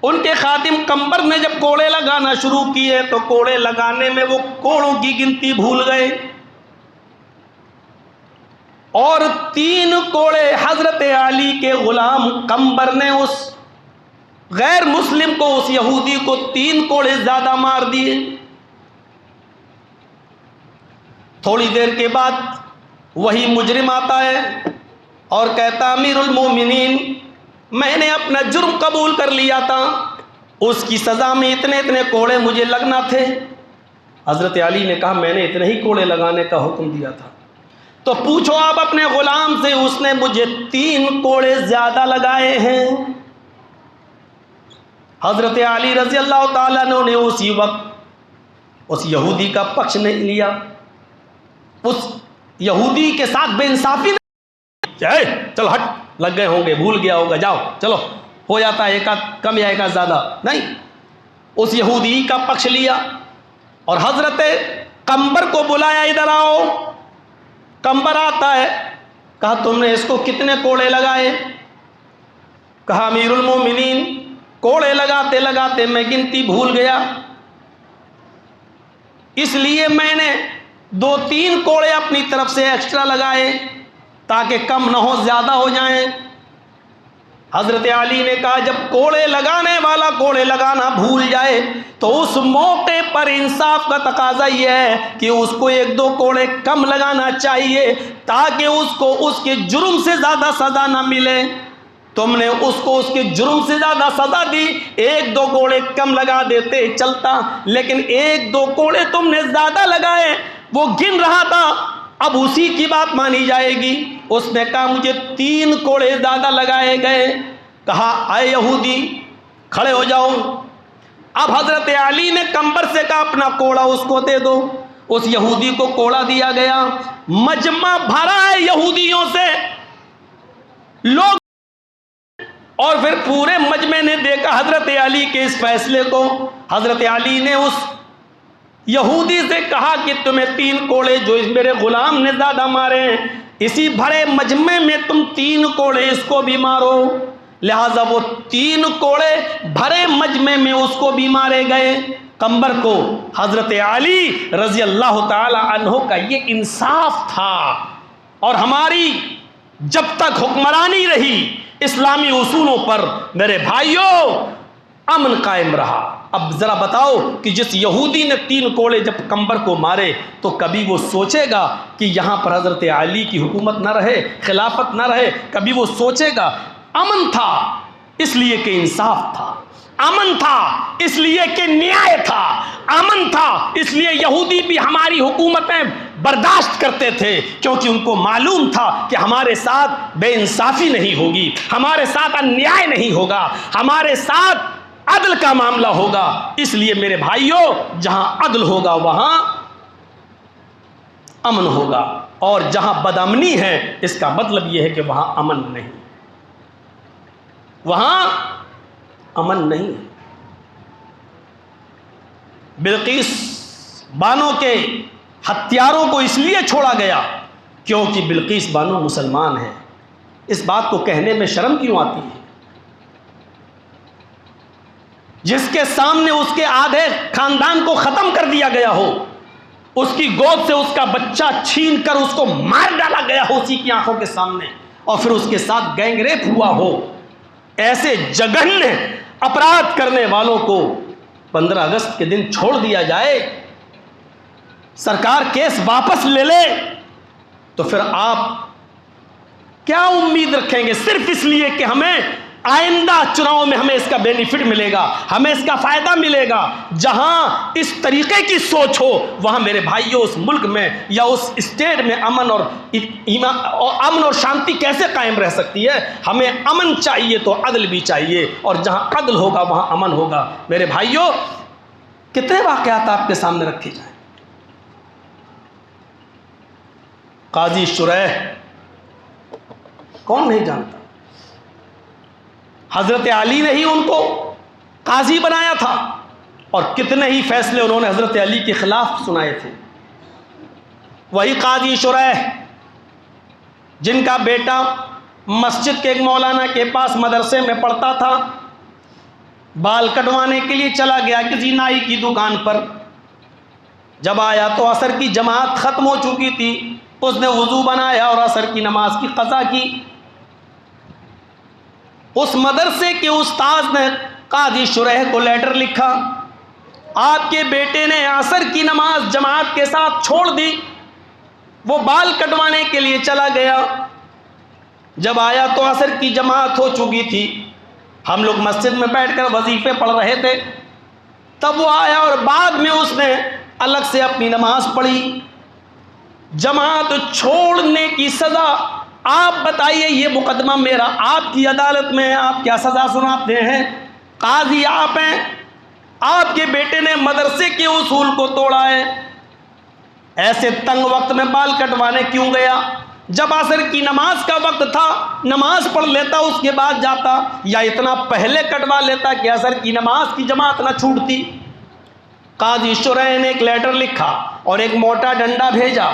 ان کے خادم قمبر نے جب کوڑے لگانا شروع کیے تو کوڑے لگانے میں وہ کوڑوں کی گنتی بھول گئے، اور 3 کوڑے حضرت علی کے غلام قمبر نے اس غیر مسلم کو، اس یہودی کو 3 کوڑے زیادہ مار دیے۔ تھوڑی دیر کے بعد وہی مجرم آتا ہے اور کہتا امیر المومنین میں نے اپنا جرم قبول کر لیا تھا، اس کی سزا میں اتنے اتنے کوڑے مجھے لگنا تھے۔ حضرت علی نے کہا میں نے اتنے ہی کوڑے لگانے کا حکم دیا تھا، تو پوچھو آپ اپنے غلام سے، اس نے مجھے 3 کوڑے زیادہ لگائے ہیں۔ حضرت علی رضی اللہ تعالیٰ عنہ نے اسی وقت اس یہودی کا پکش نہیں لیا، اس یہودی کے ساتھ بے انصافی نہیں، چل ہٹ، لگ گئے ہوں گے، بھول گیا ہوگا، جاؤ چلو ہو جاتا ہے ایک کم یا ایک زیادہ، نہیں، اس یہودی کا پکش لیا اور حضرت قمبر کو بلایا، ادھر آؤ۔ قمبر آتا ہے، کہا تم نے اس کو کتنے کوڑے لگائے؟ کہا امیر المومنین کوڑے لگاتے لگاتے میں گنتی بھول گیا، اس لیے میں نے 2-3 کوڑے اپنی طرف سے ایکسٹرا لگائے تاکہ کم نہ ہو، زیادہ ہو جائیں۔ حضرت علی نے کہا جب کوڑے لگانے والا کوڑے لگانا بھول جائے تو اس موقع پر انصاف کا تقاضا یہ ہے کہ اس کو 1-2 کوڑے کم لگانا چاہیے تاکہ اس کو اس کے جرم سے زیادہ سزا نہ ملے۔ تم نے اس کو اس کے جرم سے زیادہ سزا دی، 1-2 کوڑے کم لگا دیتے چلتا، لیکن 1-2 کوڑے تم نے زیادہ لگائے۔ وہ گن رہا تھا اب اسی کی بات مانی جائے گی۔ اس نے کہا مجھے 3 کوڑے زیادہ لگائے گئے۔ کہا اے یہودی کھڑے ہو جاؤ۔ اب حضرت علی نے کمبر سے کہا اپنا کوڑا اس کو دے دو۔ اس یہودی کو کوڑا دیا گیا۔ مجمع بھرا ہے یہودیوں سے لوگ، اور پھر پورے مجمع نے دیکھا حضرت علی کے اس فیصلے کو۔ حضرت علی نے اس یہودی سے کہا کہ تمہیں 3 کوڑے جو میرے غلام نے زیادہ مارے ہیں، اسی بھرے مجمع میں تم 3 کوڑے اس کو بھی مارو۔ لہذا وہ 3 کوڑے بھرے مجمع میں اس کو بھی مارے گئے، کمبر کو۔ حضرت علی رضی اللہ تعالی عنہ کا یہ انصاف تھا۔ اور ہماری جب تک حکمرانی رہی اسلامی اصولوں پر میرے بھائیوں امن قائم رہا۔ اب ذرا بتاؤ کہ جس یہودی نے 3 کوڑے جب کمبر کو مارے تو کبھی وہ سوچے گا کہ یہاں پر حضرت علی کی حکومت نہ رہے، خلافت نہ رہے؟ کبھی وہ سوچے گا؟ امن تھا اس لیے کہ انصاف تھا، امن تھا اس لیے کہ نیائے تھا، امن تھا اس لیے یہودی بھی ہماری حکومتیں برداشت کرتے تھے، کیونکہ ان کو معلوم تھا کہ ہمارے ساتھ بے انصافی نہیں ہوگی، ہمارے ساتھ انیائے نہیں ہوگا، ہمارے ساتھ عدل کا معاملہ ہوگا۔ اس لیے میرے بھائیوں جہاں عدل ہوگا وہاں امن ہوگا، اور جہاں بدامنی ہے اس کا مطلب یہ ہے کہ وہاں امن نہیں، وہاں امن نہیں۔ بلقیس بانو کے ہتھیاروں کو اس لیے چھوڑا گیا کیونکہ بلقیس بانو مسلمان ہے۔ اس بات کو کہنے میں شرم کیوں آتی ہے؟ جس کے سامنے اس کے آدھے خاندان کو ختم کر دیا گیا ہو، اس کی گود سے اس کا بچہ چھین کر اس کو مار ڈالا گیا ہو اسی کی آنکھوں کے سامنے، اور پھر اس کے ساتھ گینگ ریپ ہوا ہو، ایسے جگن اپرادھ کرنے والوں کو 15 اگست کے دن چھوڑ دیا جائے، سرکار کیس واپس لے لے، تو پھر آپ کیا امید رکھیں گے؟ صرف اس لیے کہ ہمیں آئندہ چناؤں میں ہمیں اس کا بینیفٹ ملے گا، ہمیں اس کا فائدہ ملے گا۔ جہاں اس طریقے کی سوچ ہو وہاں میرے بھائیوں اس ملک میں یا اس اسٹیٹ میں امن اور شانتی کیسے قائم رہ سکتی ہے؟ ہمیں امن چاہیے تو عدل بھی چاہیے، اور جہاں عدل ہوگا وہاں امن ہوگا۔ میرے بھائیوں کتنے واقعات آپ کے سامنے رکھے جائیں۔ قاضی شریح کون نہیں جانتا؟ حضرت علی نے ہی ان کو قاضی بنایا تھا، اور کتنے ہی فیصلے انہوں نے حضرت علی کے خلاف سنائے تھے۔ وہی قاضی شریح جن کا بیٹا مسجد کے ایک مولانا کے پاس مدرسے میں پڑھتا تھا، بال کٹوانے کے لیے چلا گیا کسی نائی کی دکان پر، جب آیا تو عصر کی جماعت ختم ہو چکی تھی، اس نے وضو بنایا اور عصر کی نماز کی قضا کی۔ اس مدرسے کے استاذ نے قاضی شریح کو لیٹر لکھا، آپ کے بیٹے نے عصر کی نماز جماعت کے ساتھ چھوڑ دی، وہ بال کٹوانے کے لیے چلا گیا، جب آیا تو عصر کی جماعت ہو چکی تھی، ہم لوگ مسجد میں بیٹھ کر وظیفے پڑھ رہے تھے، تب وہ آیا اور بعد میں اس نے الگ سے اپنی نماز پڑھی۔ جماعت چھوڑنے کی سزا، آپ بتائیے یہ مقدمہ میرا آپ کی عدالت میں ہے، آپ کیا سزا سناتے ہیں؟ قاضی آپ ہیں، آپ کے بیٹے نے مدرسے کے اصول کو توڑا ہے، ایسے تنگ وقت میں بال کٹوانے کیوں گیا؟ جب عصر کی نماز کا وقت تھا نماز پڑھ لیتا، اس کے بعد جاتا، یا اتنا پہلے کٹوا لیتا کہ عصر کی نماز کی جماعت نہ چھوٹتی۔ قاضی شریح نے ایک لیٹر لکھا اور ایک موٹا ڈنڈا بھیجا،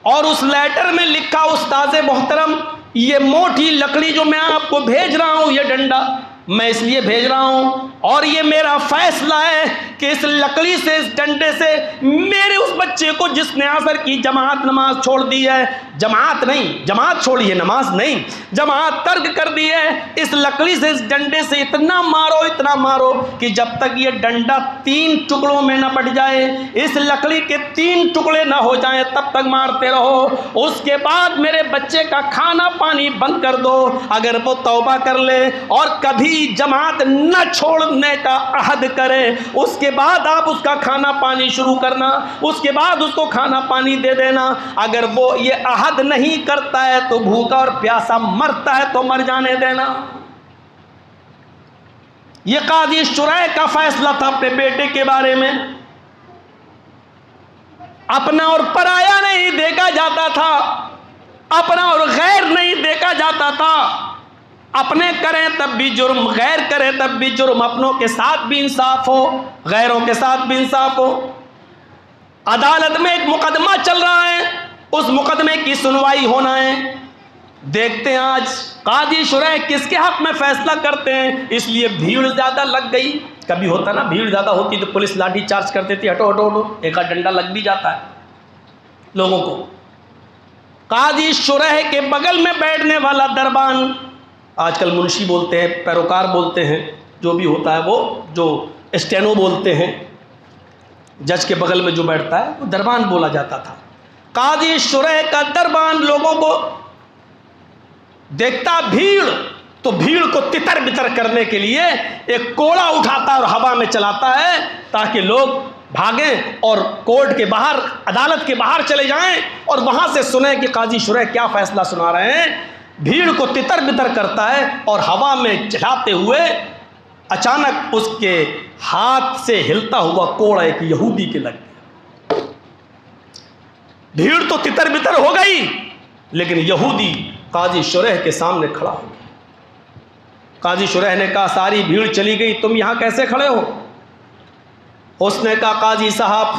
اور اس لیٹر میں لکھا، استاذ محترم یہ موٹی لکڑی جو میں آپ کو بھیج رہا ہوں، یہ ڈنڈا میں اس لیے بھیج رہا ہوں اور یہ میرا فیصلہ ہے کہ اس لکڑی سے، اس ڈنڈے سے میرے اس بچے کو جس نے عصر کی جماعت نماز چھوڑ دی ہے، جماعت نہیں، جماعت چھوڑی ہے، نماز نہیں، جماعت ترک کر دی ہے، اس لکڑی سے، اس ڈنڈے سے اتنا مارو، اتنا مارو کہ جب تک یہ ڈنڈا 3 ٹکڑوں میں نہ بٹ جائے، اس لکڑی کے 3 ٹکڑے نہ ہو جائیں، تب تک مارتے رہو۔ اس کے بعد میرے بچے کا کھانا پانی بند کر دو۔ اگر وہ توبہ کر لے اور کبھی جماعت نہ چھوڑنے کا عہد کرے، اس کے بعد آپ اس کا کھانا پانی شروع کرنا، اس کے بعد اس کو کھانا پانی دے دینا۔ اگر وہ یہ عہد نہیں کرتا ہے تو بھوکا اور پیاسا مرتا ہے تو مر جانے دینا۔ یہ قاضی شریح کا فیصلہ تھا اپنے بیٹے کے بارے میں۔ اپنا اور پرایا نہیں دیکھا جاتا تھا، اپنا اور غیر نہیں دیکھا جاتا تھا۔ اپنے کریں تب بھی جرم، غیر کریں تب بھی جرم، اپنوں کے ساتھ بھی انصاف ہو، غیروں کے ساتھ بھی انصاف ہو۔ عدالت میں ایک مقدمہ چل رہا ہے، اس مقدمے کی سنوائی ہونا ہے۔ دیکھتے ہیں آج قاضی شریح کس کے حق میں فیصلہ کرتے ہیں۔ اس لیے بھیڑ زیادہ لگ گئی۔ کبھی ہوتا نا، بھیڑ زیادہ ہوتی تو پولیس لاٹھی چارج کر دیتی، ہٹو ہٹو ہٹو، ایک آدھ ڈنڈا لگ بھی جاتا ہے لوگوں کو۔ قاضی شریح کے بغل میں بیٹھنے والا دربان، آج کل منشی بولتے ہیں، پیروکار بولتے ہیں، جو بھی ہوتا ہے وہ، جو اسٹینو بولتے ہیں، جج کے بغل میں جو بیٹھتا ہے وہ دربان بولا جاتا تھا۔ قاضی شریح کا دربان لوگوں کو دیکھتا بھیڑ، تو بھیڑ کو تتر بتر کرنے کے لیے ایک کوڑا اٹھاتا ہے اور ہوا میں چلاتا ہے تاکہ لوگ بھاگیں اور کورٹ کے باہر، عدالت کے باہر چلے جائیں اور وہاں سے سنیں کہ قاضی شریح کیا فیصلہ سنا رہے ہیں۔ بھیڑ کو تتر بتر کرتا ہے اور ہوا میں چلاتے ہوئے اچانک اس کے ہاتھ سے ہلتا ہوا کوڑا ایک یہودی کے لگ گیا۔ بھیڑ تو تتر بتر ہو گئی، لیکن یہودی قاضی شریح کے سامنے کھڑا ہو گیا۔ قاضی شریح نے کہا ساری بھیڑ چلی گئی، تم یہاں کیسے کھڑے ہو؟ اس نے کہا قاضی صاحب،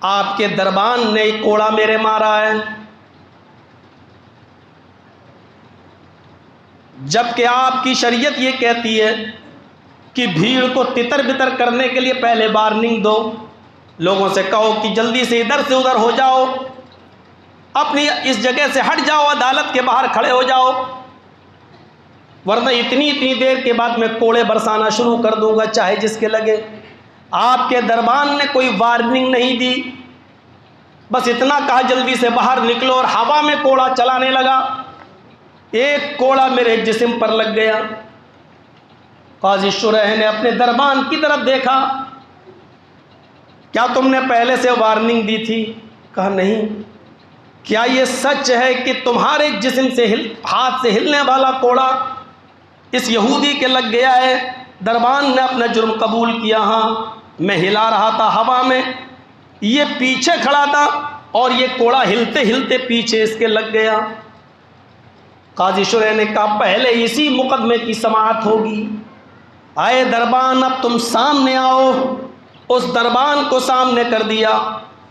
آپ کے دربان نے ایک کوڑا میرے مارا ہے، جبکہ آپ کی شریعت یہ کہتی ہے کہ بھیڑ کو تتر بتر کرنے کے لیے پہلے وارننگ دو، لوگوں سے کہو کہ جلدی سے ادھر سے ادھر ہو جاؤ، اپنی اس جگہ سے ہٹ جاؤ، عدالت کے باہر کھڑے ہو جاؤ، ورنہ اتنی دیر کے بعد میں کوڑے برسانا شروع کر دوں گا، چاہے جس کے لگے۔ آپ کے دربان نے کوئی وارننگ نہیں دی، بس اتنا کہا جلدی سے باہر نکلو، اور ہوا میں کوڑا چلانے لگا۔ ایک کوڑا میرے جسم پر لگ گیا۔ قاضی شریح نے اپنے دربان کی طرف دیکھا، کیا تم نے پہلے سے وارننگ دی تھی؟ کہا نہیں۔ کیا یہ سچ ہے کہ تمہارے جسم سے ہاتھ سے ہلنے والا کوڑا اس یہودی کے لگ گیا ہے؟ دربان نے اپنا جرم قبول کیا، ہاں میں ہلا رہا تھا ہوا میں، یہ پیچھے کھڑا تھا اور یہ کوڑا ہلتے ہلتے پیچھے اس کے لگ گیا۔ قاضی شریح نے کہا پہلے اسی مقدمے کی سماعت ہوگی۔ آئے دربان، اب تم سامنے آؤ۔ اس دربان کو سامنے کر دیا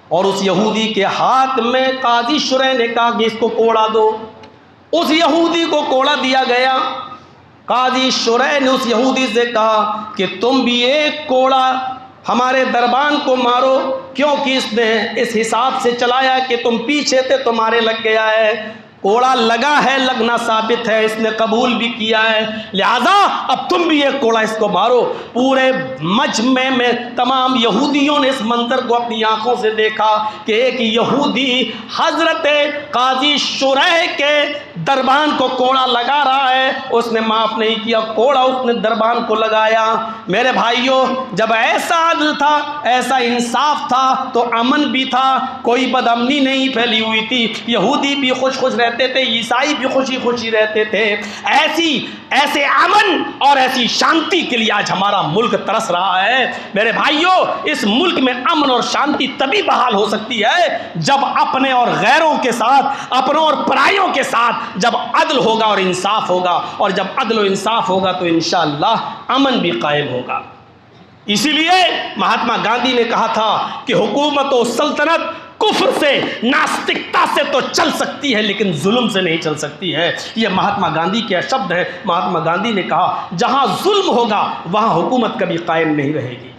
اور اس یہودی کے ہاتھ میں قاضی شریح نے کہا کہ اس کو کوڑا دو۔ اس یہودی کو کوڑا دیا گیا۔ قاضی شریح نے اس یہودی سے کہا کہ تم بھی ایک کوڑا ہمارے دربان کو مارو، کیونکہ اس نے اس حساب سے چلایا کہ تم پیچھے تھے، تمہارے لگ گیا ہے۔ کوڑا لگا ہے، لگنا ثابت ہے، اس نے قبول بھی کیا ہے، لہذا اب تم بھی ایک کوڑا اس کو مارو۔ پورے مجمع میں تمام یہودیوں نے اس منظر کو اپنی آنکھوں سے دیکھا کہ ایک یہودی حضرت قاضی شریح کے دربان کو کوڑا لگا رہا ہے، اس نے معاف نہیں کیا، کوڑا اس نے دربان کو لگایا۔ میرے بھائیوں، جب ایسا عدل تھا، ایسا انصاف تھا تو امن بھی تھا، کوئی بدامنی نہیں پھیلی ہوئی تھی، یہودی بھی خوش خوش رہتے تھے، عیسائی بھی خوشی خوشی رہتے تھے۔ ایسے امن اور ایسی شانتی کے لیے آج ہمارا ملک ترس رہا ہے۔ میرے بھائیوں، اس ملک میں امن اور شانتی تبھی بحال ہو سکتی ہے جب اپنے اور غیروں کے ساتھ، اپنوں اور پرائیوں کے ساتھ جب عدل ہوگا اور انصاف ہوگا، اور جب عدل و انصاف ہوگا تو انشاءاللہ امن بھی قائم ہوگا۔ اسی لیے مہاتما گاندھی نے کہا تھا کہ حکومت و سلطنت کفر سے ناستکتا سے تو چل سکتی ہے لیکن ظلم سے نہیں چل سکتی ہے۔ یہ مہاتما گاندھی کے شبد ہے۔ مہاتما گاندھی نے کہا جہاں ظلم ہوگا وہاں حکومت کبھی قائم نہیں رہے گی۔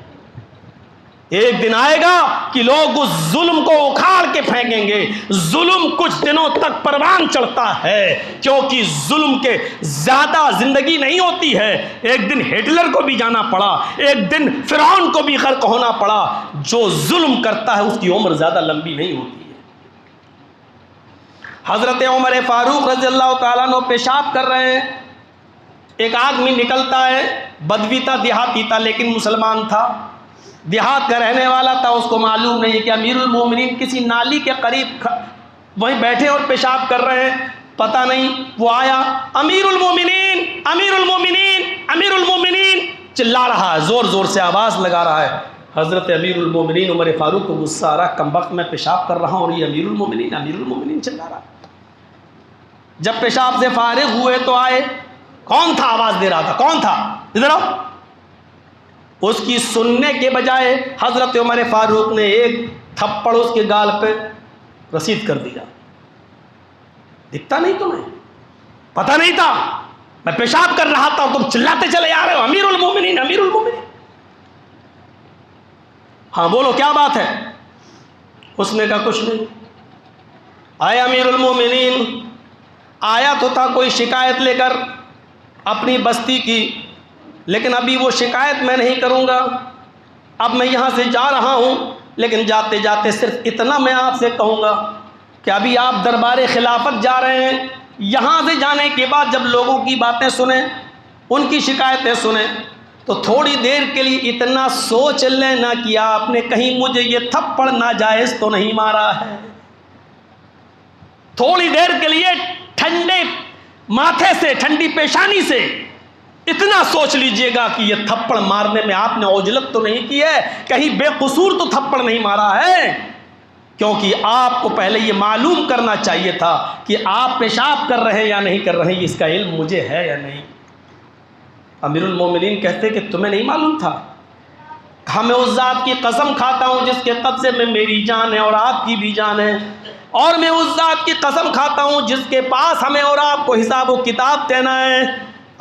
ایک دن آئے گا کہ لوگ اس ظلم کو اکھاڑ کے پھینکیں گے۔ ظلم کچھ دنوں تک پروان چڑھتا ہے کیونکہ ظلم کے زیادہ زندگی نہیں ہوتی ہے۔ ایک دن ہٹلر کو بھی جانا پڑا، ایک دن فرعون کو بھی غرق ہونا پڑا۔ جو ظلم کرتا ہے اس کی عمر زیادہ لمبی نہیں ہوتی ہے۔ حضرت عمر فاروق رضی اللہ تعالیٰ عنہ پیشاب کر رہے ہیں، ایک آدمی نکلتا ہے، بدوی تھا، دیہاتی تھا لیکن مسلمان تھا، دیہات کا رہنے والا تھا، اس کو معلوم نہیں کہ امیر المومنین کسی نالی کے قریب وہیں بیٹھے اور پیشاب کر رہے ہیں، پتہ نہیں۔ وہ آیا، امیر المومنین امیر المومنین امیر المومنین چلا رہا ہے، زور زور سے آواز لگا رہا ہے۔ حضرت امیر المومنین عمر فاروق کو غصہ آ رہا، کم وقت میں پیشاب کر رہا ہوں اور یہ امیر المومنین چلا رہا۔ جب پیشاب سے فارغ ہوئے تو آئے، کون تھا آواز دے رہا تھا، کون تھا، ادھر آؤ۔ اس کی سننے کے بجائے حضرت عمر فاروق نے ایک تھپڑ اس کے گال پہ رسید کر دیا۔ دکھتا نہیں تمہیں، پتہ نہیں تھا میں پیشاب کر رہا تھا، تم چلاتے چلے آ رہے ہو امیر المومنین امیر المومنین۔ ہاں بولو کیا بات ہے؟ اس نے کہا کچھ نہیں۔ آئے امیر المومنین، آیا تو تھا کوئی شکایت لے کر اپنی بستی کی، لیکن ابھی وہ شکایت میں نہیں کروں گا، اب میں یہاں سے جا رہا ہوں، لیکن جاتے جاتے صرف اتنا میں آپ سے کہوں گا کہ ابھی آپ دربار خلافت جا رہے ہیں، یہاں سے جانے کے بعد جب لوگوں کی باتیں سنیں، ان کی شکایتیں سنیں، تو تھوڑی دیر کے لیے اتنا سوچ لینا کہ آپ نے کہیں مجھے یہ تھپڑ ناجائز تو نہیں مارا ہے۔ تھوڑی دیر کے لیے ٹھنڈے ماتھے سے، ٹھنڈی پیشانی سے اتنا سوچ لیجئے گا کہ یہ تھپڑ مارنے میں آپ نے عجلت تو نہیں کی ہے، کہیں بے قصور تو تھپڑ نہیں مارا ہے، کیونکہ آپ کو پہلے یہ معلوم کرنا چاہیے تھا کہ آپ پیشاب کر رہے ہیں یا نہیں کر رہے ہیں، اس کا علم مجھے ہے یا نہیں۔ امیر المومنین کہتے کہ تمہیں نہیں معلوم تھا؟ کہا میں اس ذات کی قسم کھاتا ہوں جس کے قبضے میں میری جان ہے اور آپ کی بھی جان ہے، اور میں اس ذات کی قسم کھاتا ہوں جس کے پاس ہمیں اور آپ کو حساب و کتاب دینا ہے۔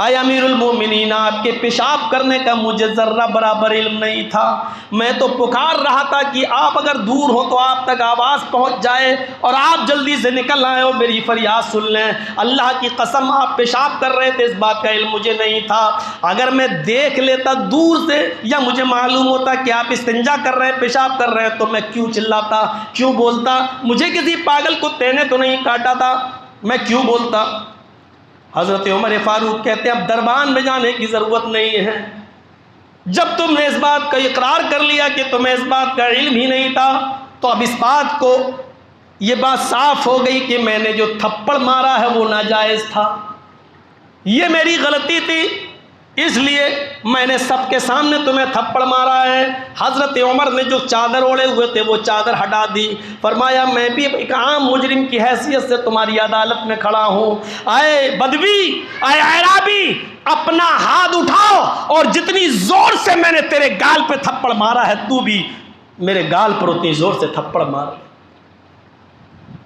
اے امیر المومنین، آپ کے پیشاب کرنے کا مجھے ذرہ برابر علم نہیں تھا، میں تو پکار رہا تھا کہ آپ اگر دور ہو تو آپ تک آواز پہنچ جائے اور آپ جلدی سے نکل آئے اور میری فریاد سن لیں۔ اللہ کی قسم آپ پیشاب کر رہے تھے، اس بات کا علم مجھے نہیں تھا، اگر میں دیکھ لیتا دور سے یا مجھے معلوم ہوتا کہ آپ استنجا کر رہے ہیں، پیشاب کر رہے ہیں، تو میں کیوں چلاتا، کیوں بولتا، مجھے کسی پاگل کتے نے تو نہیں کاٹا تھا، میں کیوں بولتا۔ حضرت عمر فاروق کہتے ہیں اب دربان میں جانے کی ضرورت نہیں ہے، جب تم نے اس بات کا اقرار کر لیا کہ تمہیں اس بات کا علم ہی نہیں تھا، تو اب اس بات کو یہ بات صاف ہو گئی کہ میں نے جو تھپڑ مارا ہے وہ ناجائز تھا، یہ میری غلطی تھی، اس لیے میں نے سب کے سامنے تمہیں تھپڑ مارا ہے۔ حضرت عمر نے جو چادر اوڑے ہوئے تھے وہ چادر ہٹا دی، فرمایا میں بھی ایک عام مجرم کی حیثیت سے تمہاری عدالت میں کھڑا ہوں، اے بدوی، اے اعرابی، اپنا ہاتھ اٹھاؤ اور جتنی زور سے میں نے تیرے گال پہ تھپڑ مارا ہے تو بھی میرے گال پر اتنی زور سے تھپڑ مار۔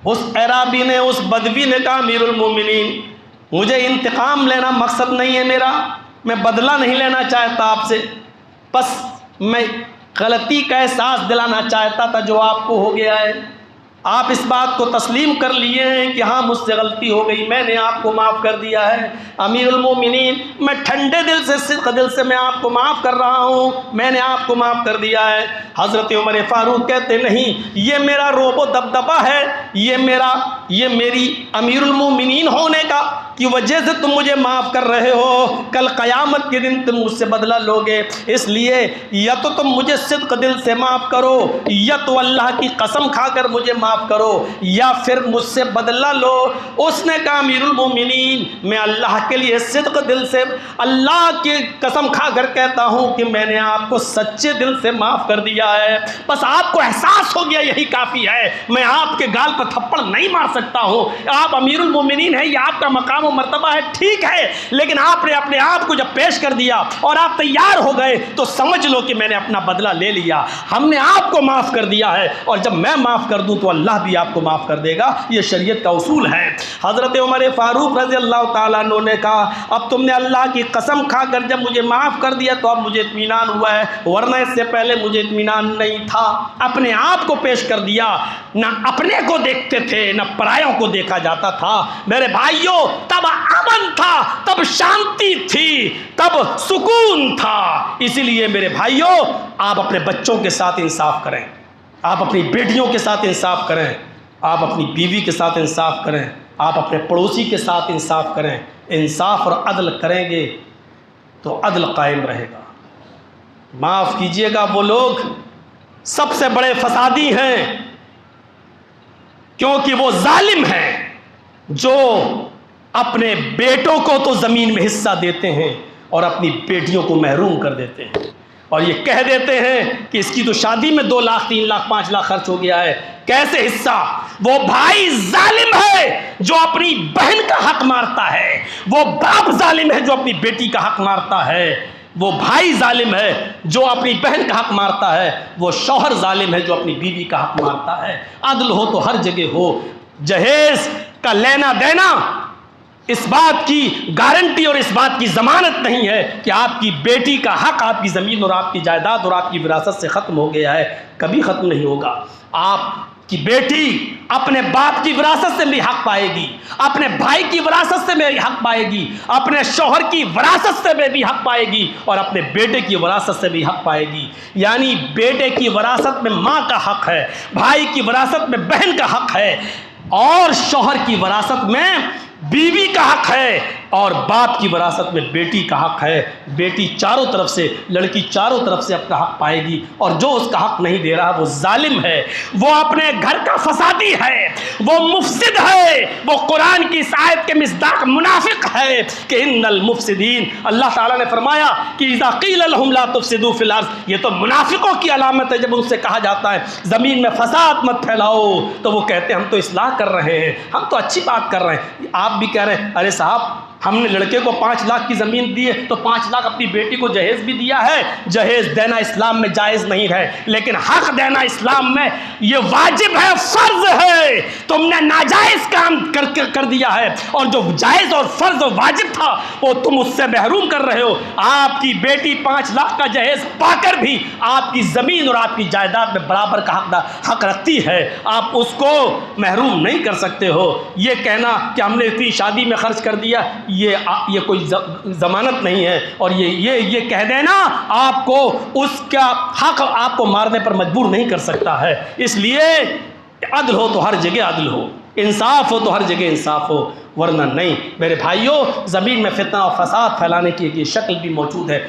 اس اعرابی نے، اس بدوی نے کہا امیر المومنین مجھے انتقام لینا مقصد نہیں ہے میرا، میں بدلہ نہیں لینا چاہتا آپ سے، بس میں غلطی کا احساس دلانا چاہتا تھا جو آپ کو ہو گیا ہے، آپ اس بات کو تسلیم کر لیے ہیں کہ ہاں مجھ سے غلطی ہو گئی، میں نے آپ کو معاف کر دیا ہے۔ امیر المومنین میں ٹھنڈے دل سے، صدق دل سے میں آپ کو معاف کر رہا ہوں، میں نے آپ کو معاف کر دیا ہے۔ حضرت عمر فاروق کہتے نہیں، یہ میرا روب و دبدبہ ہے، یہ میری امیر المومنین ہونے کا کی وجہ سے تم مجھے معاف کر رہے ہو، کل قیامت کے دن تم مجھ سے بدلہ لوگے، اس لیے یا تو تم مجھے صدق دل سے معاف کرو یا تو اللہ کی قسم کھا کر مجھے معاف معاف کرو یا پھر مجھ سے بدلہ لو۔ اس نے کہا امیر المومنین میں اللہ کے لیے صدق دل سے اللہ کی قسم کھا کر کہتا ہوں کہ میں نے آپ کو سچے دل سے معاف کر دیا ہے، بس آپ کو احساس ہو گیا یہی کافی ہے، میں آپ کے گال پر تھپڑ نہیں مار سکتا ہوں، آپ امیر المومنین ہیں، یہ آپ کا مقام و مرتبہ ہے، ٹھیک ہے، لیکن آپ نے اپنے آپ کو جب پیش کر دیا اور آپ تیار ہو گئے تو سمجھ لو کہ میں نے اپنا بدلہ لے لیا، ہم نے آپ کو معاف کر دیا ہے، اور جب میں معاف کر دوں تو اللہ بھی آپ کو معاف کر دے گا، یہ شریعت کا اصول ہے۔ حضرت عمر فاروق رضی اللہ تعالیٰ عنہ نے کہا اب تم نے اللہ کی قسم کھا کر جب مجھے معاف کر دیا تو اب مجھے اطمینان ہوا ہے، ورنہ اس سے پہلے مجھے اطمینان نہیں تھا۔ اپنے آپ کو پیش کر دیا، نہ اپنے کو دیکھتے تھے نہ پرایوں کو دیکھا جاتا تھا۔ میرے بھائیوں تب امن تھا، تب شانتی تھی، تب سکون تھا۔ اسی لیے میرے بھائیوں آپ اپنے بچوں کے ساتھ انصاف کریں، آپ اپنی بیٹیوں کے ساتھ انصاف کریں، آپ اپنی بیوی کے ساتھ انصاف کریں، آپ اپنے پڑوسی کے ساتھ انصاف کریں۔ انصاف اور عدل کریں گے تو عدل قائم رہے گا۔ معاف کیجئے گا وہ لوگ سب سے بڑے فسادی ہیں، کیونکہ وہ ظالم ہیں جو اپنے بیٹوں کو تو زمین میں حصہ دیتے ہیں اور اپنی بیٹیوں کو محروم کر دیتے ہیں، اور یہ کہہ دیتے ہیں کہ اس کی تو شادی میں 2 لاکھ 3 لاکھ 5 لاکھ خرچ ہو گیا ہے، کیسے حصہ؟ وہ بھائی ظالم ہے جو اپنی بہن کا حق مارتا ہے، وہ باپ ظالم ہے جو اپنی بیٹی کا حق مارتا ہے، وہ بھائی ظالم ہے جو اپنی بہن کا حق مارتا ہے، وہ شوہر ظالم ہے جو اپنی بیوی کا حق مارتا ہے۔ عدل ہو تو ہر جگہ ہو۔ جہیز کا لینا دینا اس بات کی گارنٹی اور اس بات کی ضمانت نہیں ہے کہ آپ کی بیٹی کا حق آپ کی زمین اور آپ کی جائیداد اور آپ کی وراثت سے ختم ہو گیا ہے، کبھی ختم نہیں ہوگا۔ آپ کی بیٹی اپنے باپ کی وراثت سے بھی حق پائے گی، اپنے بھائی کی وراثت سے بھی حق پائے گی، اپنے شوہر کی وراثت سے بھی حق پائے گی، اور اپنے بیٹے کی وراثت سے بھی حق پائے گی۔ یعنی بیٹے کی وراثت میں ماں کا حق ہے، بھائی کی وراثت میں بہن کا حق ہے، اور شوہر کی وراثت میں بیوی کا حق ہے، اور باپ کی وراثت میں بیٹی کا حق ہے۔ بیٹی چاروں طرف سے، لڑکی چاروں طرف سے اپنا حق پائے گی، اور جو اس کا حق نہیں دے رہا وہ ظالم ہے، وہ اپنے گھر کا فسادی ہے، وہ مفسد ہے، وہ قرآن کی اس آیت کے مصداق منافق ہے کہ ان المفسدین، اللہ تعالیٰ نے فرمایا کہ اذا قیل لهم لا تفسدوا فی الارض، یہ تو منافقوں کی علامت ہے۔ جب ان سے کہا جاتا ہے زمین میں فساد مت پھیلاؤ تو وہ کہتے ہیں ہم تو اصلاح کر رہے ہیں، ہم تو اچھی بات کر رہے ہیں۔ آپ بھی کہہ رہے ہیں ارے صاحب ہم نے لڑکے کو 5 لاکھ کی زمین دی ہے تو 5 لاکھ اپنی بیٹی کو جہیز بھی دیا ہے۔ جہیز دینا اسلام میں جائز نہیں ہے، لیکن حق دینا اسلام میں یہ واجب ہے، فرض ہے۔ تم نے ناجائز کام کر دیا ہے، اور جو جائز اور فرض اور واجب تھا وہ تم اس سے محروم کر رہے ہو۔ آپ کی بیٹی 5 لاکھ کا جہیز پا کر بھی آپ کی زمین اور آپ کی جائیداد میں برابر کا حق رکھتی ہے، آپ اس کو محروم نہیں کر سکتے ہو۔ یہ کہنا کہ ہم نے اتنی شادی میں خرچ کر دیا یہ کوئی ضمانت نہیں ہے، اور یہ کہہ دینا آپ کو اس کا حق آپ کو مارنے پر مجبور نہیں کر سکتا ہے۔ اس لیے عدل ہو تو ہر جگہ عدل ہو، انصاف ہو تو ہر جگہ انصاف ہو، ورنہ نہیں۔ میرے بھائیوں زمین میں فتنہ اور فساد پھیلانے کی ایک شکل بھی موجود ہے۔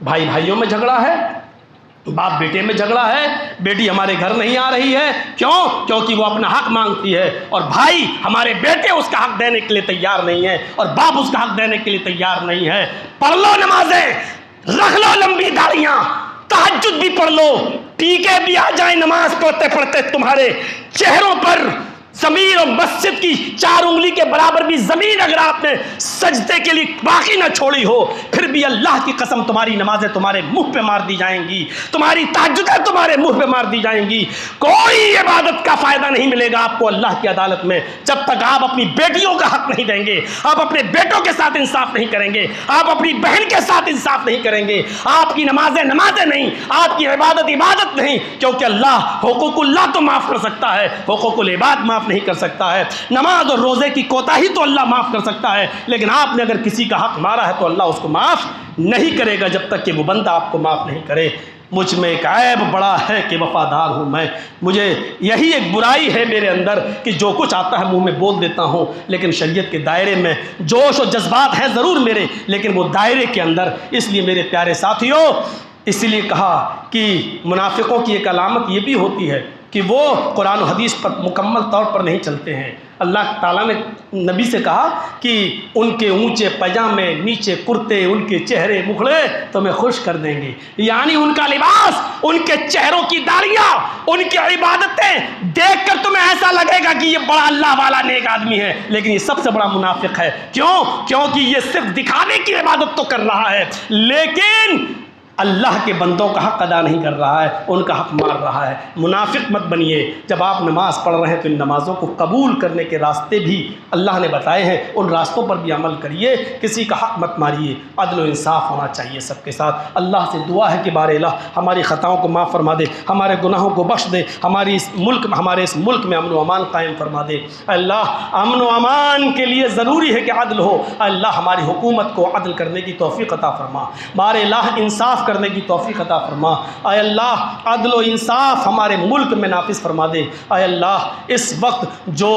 بھائی بھائیوں میں جھگڑا ہے، باپ بیٹے میں جھگڑا ہے، بیٹی ہمارے گھر نہیں آ رہی ہے، کیونکہ وہ اپنا حق مانگتی ہے، اور بھائی ہمارے بیٹے اس کا حق دینے کے لیے تیار نہیں ہے، اور باپ اس کا حق دینے کے لیے تیار نہیں ہے۔ پڑھ لو نمازیں، رکھ لو لمبی داڑیاں، تہجد بھی پڑھ لو، ٹیکے بھی آ جائیں نماز پڑھتے پڑھتے تمہارے چہروں پر، زمین اور مسجد کی 4 انگلی کے برابر بھی زمین اگر آپ نے سجدے کے لیے باقی نہ چھوڑی ہو، پھر بھی اللہ کی قسم تمہاری نمازیں تمہارے منہ پہ مار دی جائیں گی، تمہاری تہجدیں تمہارے منہ پہ مار دی جائیں گی۔ کوئی عبادت کا فائدہ نہیں ملے گا آپ کو اللہ کی عدالت میں جب تک آپ اپنی بیٹیوں کا حق نہیں دیں گے، آپ اپنے بیٹوں کے ساتھ انصاف نہیں کریں گے، آپ اپنی بہن کے ساتھ انصاف نہیں کریں گے۔ آپ کی نمازیں نمازیں نہیں، آپ کی عبادت عبادت نہیں، کیونکہ اللہ حقوق اللہ تو معاف کر سکتا ہے، حقوق العباد معاف نہیں کر سکتا ہے۔ نماز اور روزے کی کوتاہی تو اللہ معاف کر سکتا ہے، لیکن آپ نے اگر کسی کا حق مارا ہے تو اللہ اس کو معاف نہیں کرے گا جب تک کہ وہ بندہ آپ کو معاف نہیں کرے۔ مجھ میں ایک عیب بڑا ہے کہ وفادار ہوں میں، مجھے یہی ایک برائی ہے میرے اندر کہ جو کچھ آتا ہے منہ میں بول دیتا ہوں، لیکن شریعت کے دائرے میں جوش و جذبات ہیں ضرور میرے، لیکن وہ دائرے کے اندر۔ اس لیے میرے پیارے ساتھیوں، اس لیے کہا کہ منافقوں کی ایک علامت یہ بھی ہوتی ہے کہ وہ قرآن و حدیث پر مکمل طور پر نہیں چلتے ہیں۔ اللہ تعالیٰ نے نبی سے کہا کہ ان کے اونچے پاجامے، نیچے کرتے، ان کے چہرے مکھڑے تمہیں خوش کر دیں گے، یعنی ان کا لباس، ان کے چہروں کی داڑیاں، ان کی عبادتیں دیکھ کر تمہیں ایسا لگے گا کہ یہ بڑا اللہ والا نیک آدمی ہے، لیکن یہ سب سے بڑا منافق ہے۔ کیونکہ یہ صرف دکھانے کی عبادت تو کر رہا ہے، لیکن اللہ کے بندوں کا حق ادا نہیں کر رہا ہے، ان کا حق مار رہا ہے۔ منافق مت بنیے۔ جب آپ نماز پڑھ رہے ہیں تو ان نمازوں کو قبول کرنے کے راستے بھی اللہ نے بتائے ہیں، ان راستوں پر بھی عمل کریے، کسی کا حق مت ماریے۔ عدل و انصاف ہونا چاہیے سب کے ساتھ۔ اللہ سے دعا ہے کہ بار الہ ہماری خطاؤں کو معاف فرما دے، ہمارے گناہوں کو بخش دے، ہمارے اس ملک میں امن و امان قائم فرما دے۔ اللہ امن و امان کے لیے ضروری ہے کہ عدل ہو۔ اللہ ہماری حکومت کو عدل کرنے کی توفیق عطا فرما، بار الہ انصاف کرنے کی توفیق عطا فرما۔ اے اللہ عدل و انصاف ہمارے ملک میں نافذ فرما دے۔ اے اللہ اس وقت جو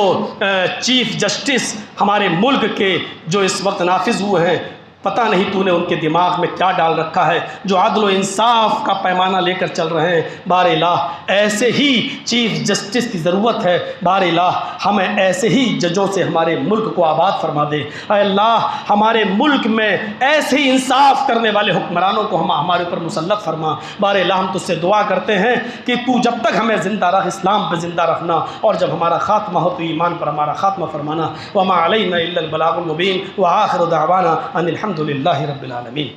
چیف جسٹس ہمارے ملک کے جو اس وقت نافذ ہوئے ہیں، پتہ نہیں تو نے ان کے دماغ میں کیا ڈال رکھا ہے، جو عدل و انصاف کا پیمانہ لے کر چل رہے ہیں۔ بار الہ ایسے ہی چیف جسٹس کی ضرورت ہے، بار الہ ہمیں ایسے ہی ججوں سے ہمارے ملک کو آباد فرما دے۔ اے اللہ ہمارے ملک میں ایسے ہی انصاف کرنے والے حکمرانوں کو ہمارے اوپر مسلط فرما۔ بار الہ ہم تجھ سے دعا کرتے ہیں کہ تو جب تک ہمیں زندہ رکھ، اسلام پہ زندہ رکھنا، اور جب ہمارا خاتمہ ہو تو ایمان پر ہمارا خاتمہ فرمانا۔ وما علینا الا البلاغ المبین، وآخر دعوانا ان الحمد للہ رب العالمین۔